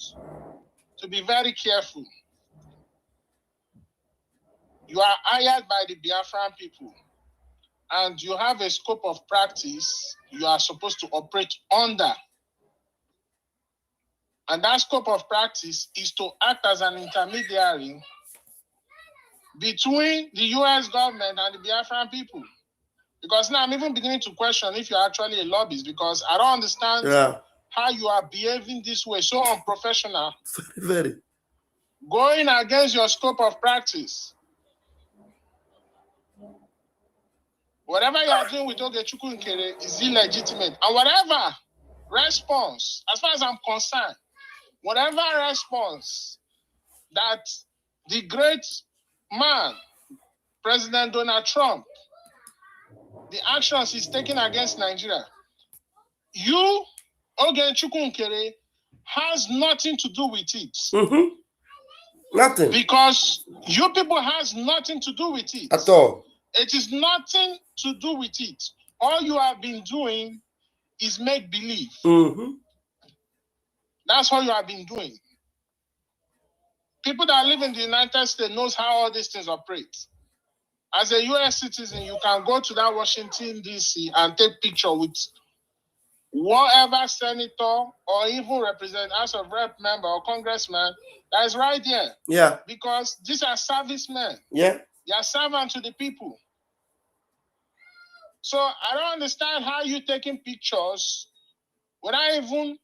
to be very careful. You are hired by the Biafran people, and you have a scope of practice you are supposed to operate under. And that scope of practice is to act as an intermediary between the US government and the Biafran people. Because now I'm even beginning to question if you're actually a lobbyist, because I don't understand how you are behaving this way, so unprofessional. Very. Going against your scope of practice. Whatever you are doing with Ogechukwu Nkere is illegitimate. And whatever response, as far as I'm concerned, whatever response that the great man, President Donald Trump, the actions he's taking against Nigeria, you, Ogechukwu Nkere, has nothing to do with it. Mm-hmm. Nothing. Because you people has nothing to do with it. At all. It is nothing to do with it. All you have been doing is make believe. Mm-hmm. That's all you have been doing. People that live in the United States knows how all these things operate. As a US citizen, you can go to that Washington, D.C. and take picture with whatever senator or even represent House of Rep member or congressman that is right there. Yeah. Because these are servicemen. Yeah. They are servants to the people. So I don't understand how you taking pictures without even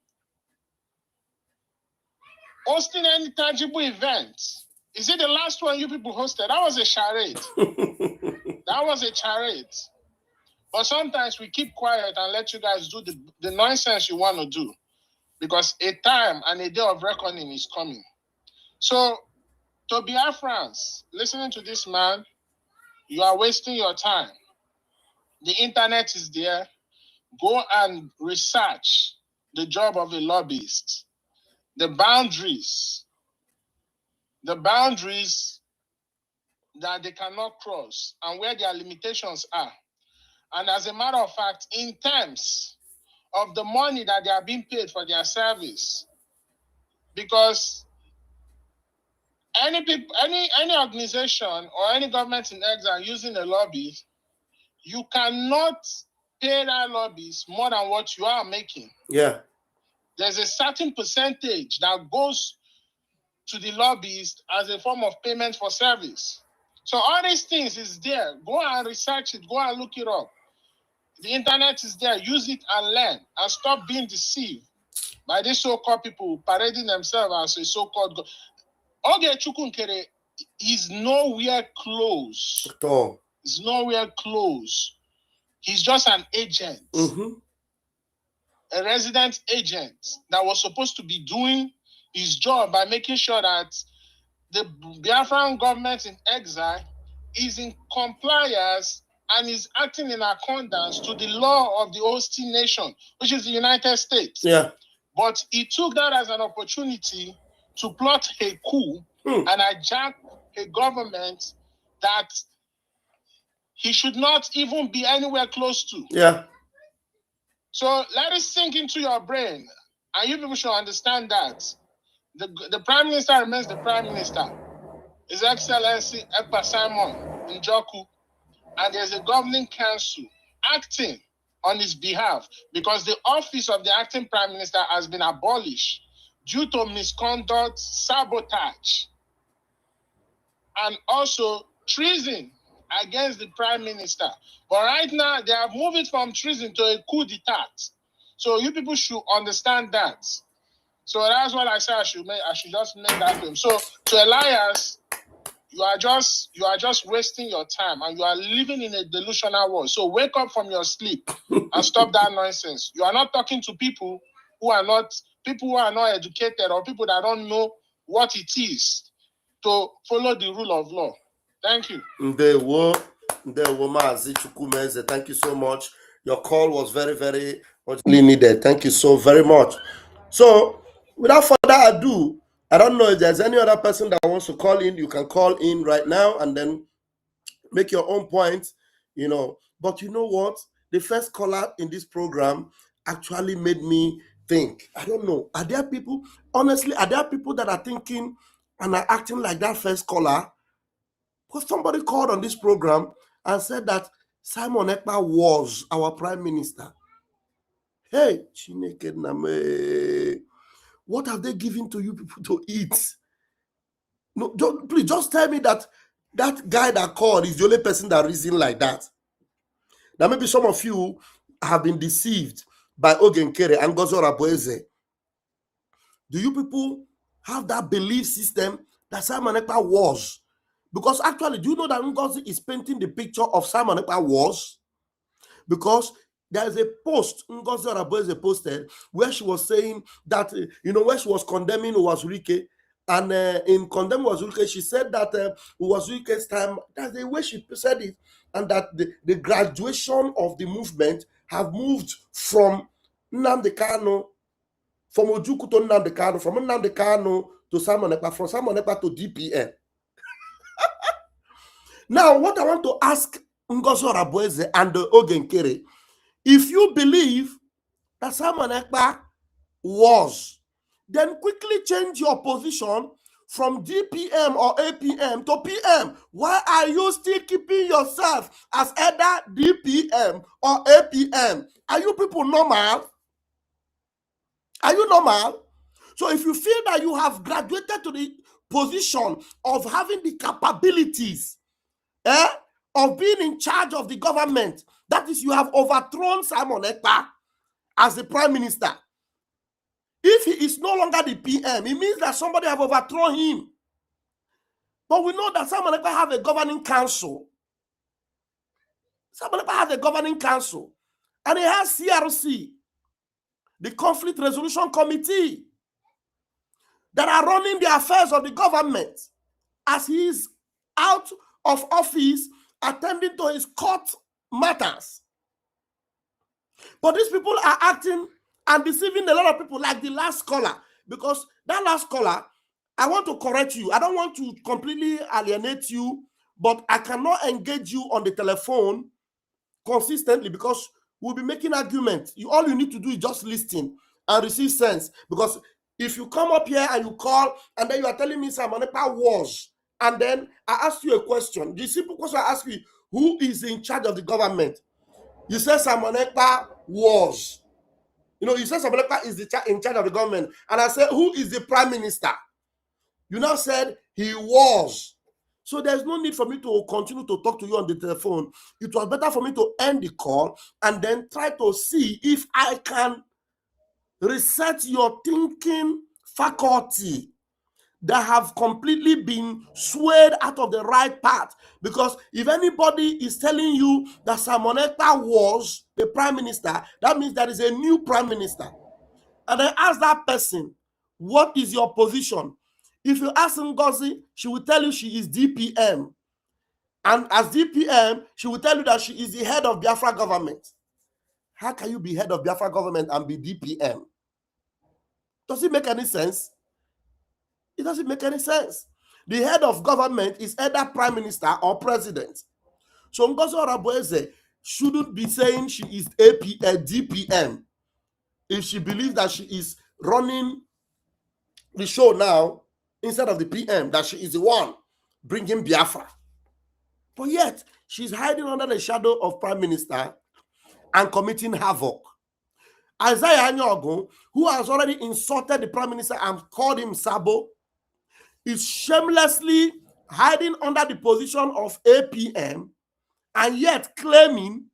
hosting any tangible events. Is it the last one you people hosted? That was a charade. That was a charade. But sometimes we keep quiet and let you guys do the nonsense you want to do. Because a time and a day of reckoning is coming. So, to Biafrans, listening to this man, you are wasting your time. The internet is there. Go and research the job of a lobbyist. The boundaries that they cannot cross and where their limitations are. And as a matter of fact, in terms of the money that they are being paid for their service, because any organization or any government in exile using a lobby, you cannot pay that lobbies more than what you are making. Yeah. There's a certain percentage that goes to the lobbyist as a form of payment for service. So all these things is there. Go and research it. Go and look it up. The internet is there. Use it and learn. And stop being deceived by these so-called people parading themselves as a so-called God. Ogechukwu Nkere is nowhere close. At all. He's nowhere close. He's just an agent. Mm-hmm. A resident agent that was supposed to be doing his job by making sure that the Biafran government in exile is in compliance and is acting in accordance to the law of the hosting nation, which is the United States. Yeah. But he took that as an opportunity to plot a coup and hijack a government that he should not even be anywhere close to. Yeah. So let it sink into your brain, and you people should understand that the Prime Minister remains the Prime Minister. His Excellency Ekpa Simon Njoku, and there's a governing council acting on his behalf because the office of the acting Prime Minister has been abolished due to misconduct, sabotage, and also treason against the Prime Minister. But right now, they have moved it from treason to a coup d'etat. So you people should understand that. So that's what I said I should just make that claim. So to Elias, you are just wasting your time and you are living in a delusional world. So wake up from your sleep and stop that nonsense. You are not talking to people who are not educated or people that don't know what it is to follow the rule of law. Thank you. Thank you so much. Your call was very, very much needed. Thank you so very much. So, without further ado, I don't know if there's any other person that wants to call in. You can call in right now and then make your own point, But you know what? The first caller in this program actually made me think. I don't know. Are there people that are thinking and are acting like that first caller? Because somebody called on this program and said that Simon Ekpa was our prime minister. Hey, Chineke Name. what have they given to you people to eat? No, please just tell me that guy that called is the only person that reasoned like that. Now maybe some of you have been deceived by Ogenkere and Ngozi Orabueze. Do you people have that belief system that Simon Ekpa was? Because actually, do you know that Ngozi is painting the picture of Simon Ekpa was? Because there is a post Ngozi Orabueze posted where she was saying that, where she was condemning Uwazurike. And in condemning Uwazurike, she said that Uwazurike's time, that's the way she said it, and that the graduation of the movement have moved from Nnamdi Kanu, from Ojukwu to Nnamdi Kanu, from Nnamdi Kanu to Simon Ekpa, from Simon Ekpa to DPM. Now, what I want to ask Ngozi Orabueze and Ogenkere, if you believe that Simon Ekpa was, then quickly change your position from DPM or APM to PM. Why are you still keeping yourself as either DPM or APM? Are you people normal? Are you normal? So if you feel that you have graduated to the position of having the capabilities of being in charge of the government, that is, you have overthrown Simon Ekpa as the prime minister. If he is no longer the PM, it means that somebody have overthrown him. But we know that Simon Ekpa have a governing council. Simon Ekpa has a governing council. And he has CRC, the Conflict Resolution Committee, that are running the affairs of the government as he is out of office attending to his court matters. But these people are acting and deceiving a lot of people, like the last caller. Because that last caller, I want to correct you. I don't want to completely alienate you, but I cannot engage you on the telephone consistently because we'll be making arguments. All you need to do is just listen and receive sense. Because if you come up here and you call and then you are telling me Simon Ekpa was, and then I ask you a question, the simple question I ask you, who is in charge of the government? You say Simon Ekpa was. You say Simon Ekpa is in charge of the government. And I say, who is the prime minister? You now said he was. So there's no need for me to continue to talk to you on the telephone. It was better for me to end the call and then try to see if I can reset your thinking faculty that have completely been swayed out of the right path. Because if anybody is telling you that Simon Ekpa was the prime minister, that means there is a new prime minister. And I ask that person, what is your position? If you ask Ngozi, she will tell you she is DPM. And as DPM, she will tell you that she is the head of Biafra government. How can you be head of Biafra government and be DPM? Does it make any sense? It doesn't make any sense. The head of government is either prime minister or president. So Ngozi Orabueze shouldn't be saying she is DPM if she believes that she is running the show now instead of the PM, that she is the one bringing Biafra. But yet, she's hiding under the shadow of prime minister and committing havoc. Isaiah Anyogo, who has already insulted the prime minister and called him Sabo, is shamelessly hiding under the position of APM and yet claiming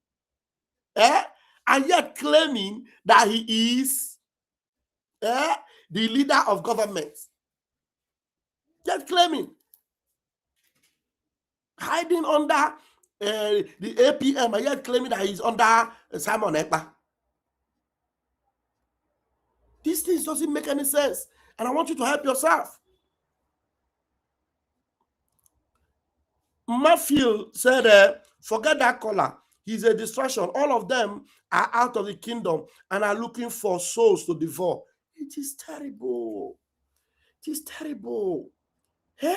that he is the leader of government. Just claiming. Hiding under the APM and yet claiming that he's under Simon Ekpa. These things doesn't make any sense. And I want you to help yourself. Matthew said, forget that caller. He's a distraction. All of them are out of the kingdom and are looking for souls to devour. It is terrible. It is terrible. How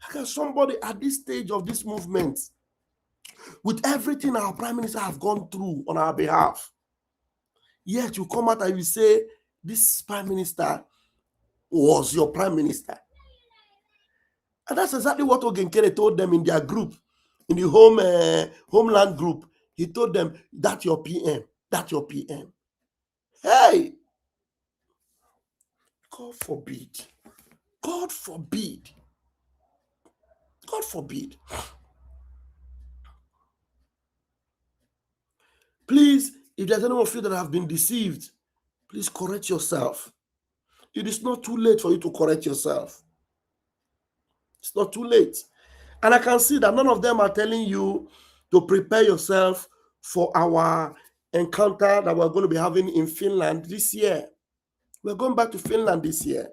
can somebody at this stage of this movement, with everything our prime minister have gone through on our behalf, yet you come out and you say, this prime minister was your prime minister? And that's exactly what Ogenkere told them in their group, in the homeland group. He told them, that's your PM. That's your PM. Hey! God forbid. God forbid. God forbid. Please, if there's anyone of you that have been deceived, please correct yourself. It is not too late for you to correct yourself. It's not too late. And I can see that none of them are telling you to prepare yourself for our encounter that we're going to be having in Finland this year. We're going back to Finland this year,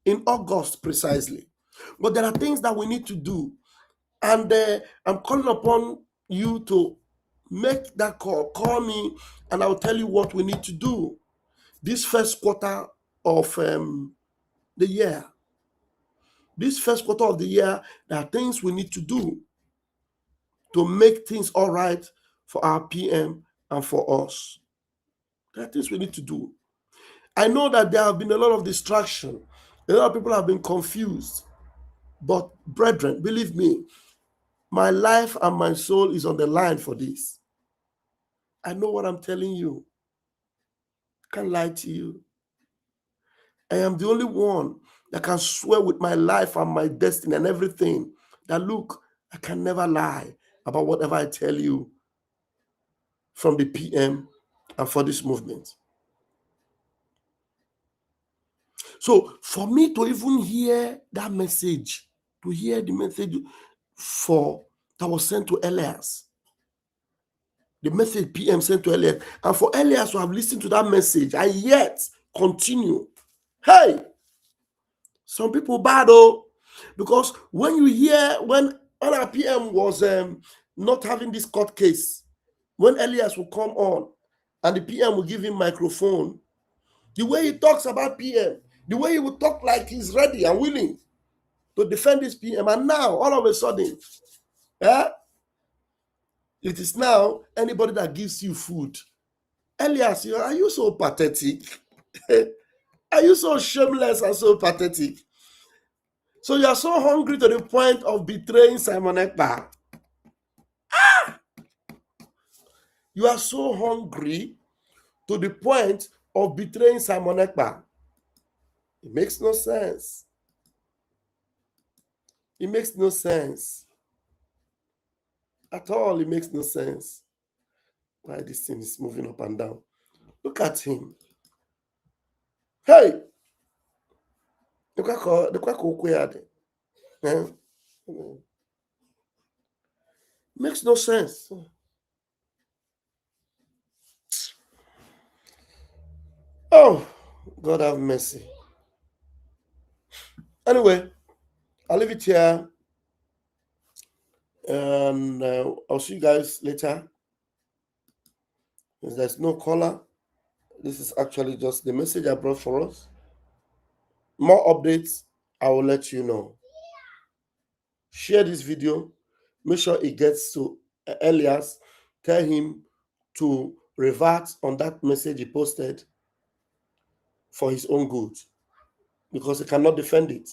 in August precisely. But there are things that we need to do. And I'm calling upon you to make that call. Call me and I'll tell you what we need to do this first quarter of the year. This first quarter of the year, there are things we need to do to make things all right for our PM and for us. There are things we need to do. I know that there have been a lot of distraction. A lot of people have been confused. But brethren, believe me, my life and my soul is on the line for this. I know what I'm telling you. I can't lie to you. I am the only one that can swear with my life and my destiny and everything that, look, I can never lie about whatever I tell you from the PM and for this movement. So for me to even hear that message, to hear the message that was sent to Elias, the message PM sent to Elias, and for Elias to have listened to that message and yet continue. Hey, some people bad though, because when you hear when our PM was not having this court case, when Elias will come on and the PM will give him microphone, the way he talks about PM, the way he will talk like he's ready and willing to defend his PM, and now all of a sudden, it is now anybody that gives you food. Elias, are you so pathetic? Are you so shameless and so pathetic? So you are so hungry to the point of betraying Simon Ekpa. You are so hungry to the point of betraying Simon Ekpa. It makes no sense. It makes no sense. At all, it makes no sense. Why this thing is moving up and down. Look at him. Hey! Makes no sense. Oh, God have mercy. Anyway, I'll leave it here. And I'll see you guys later. If there's no caller, this is actually just the message I brought for us. More updates, I will let you know. Share this video. Make sure it gets to Elias. Tell him to revert on that message he posted for his own good, because he cannot defend it.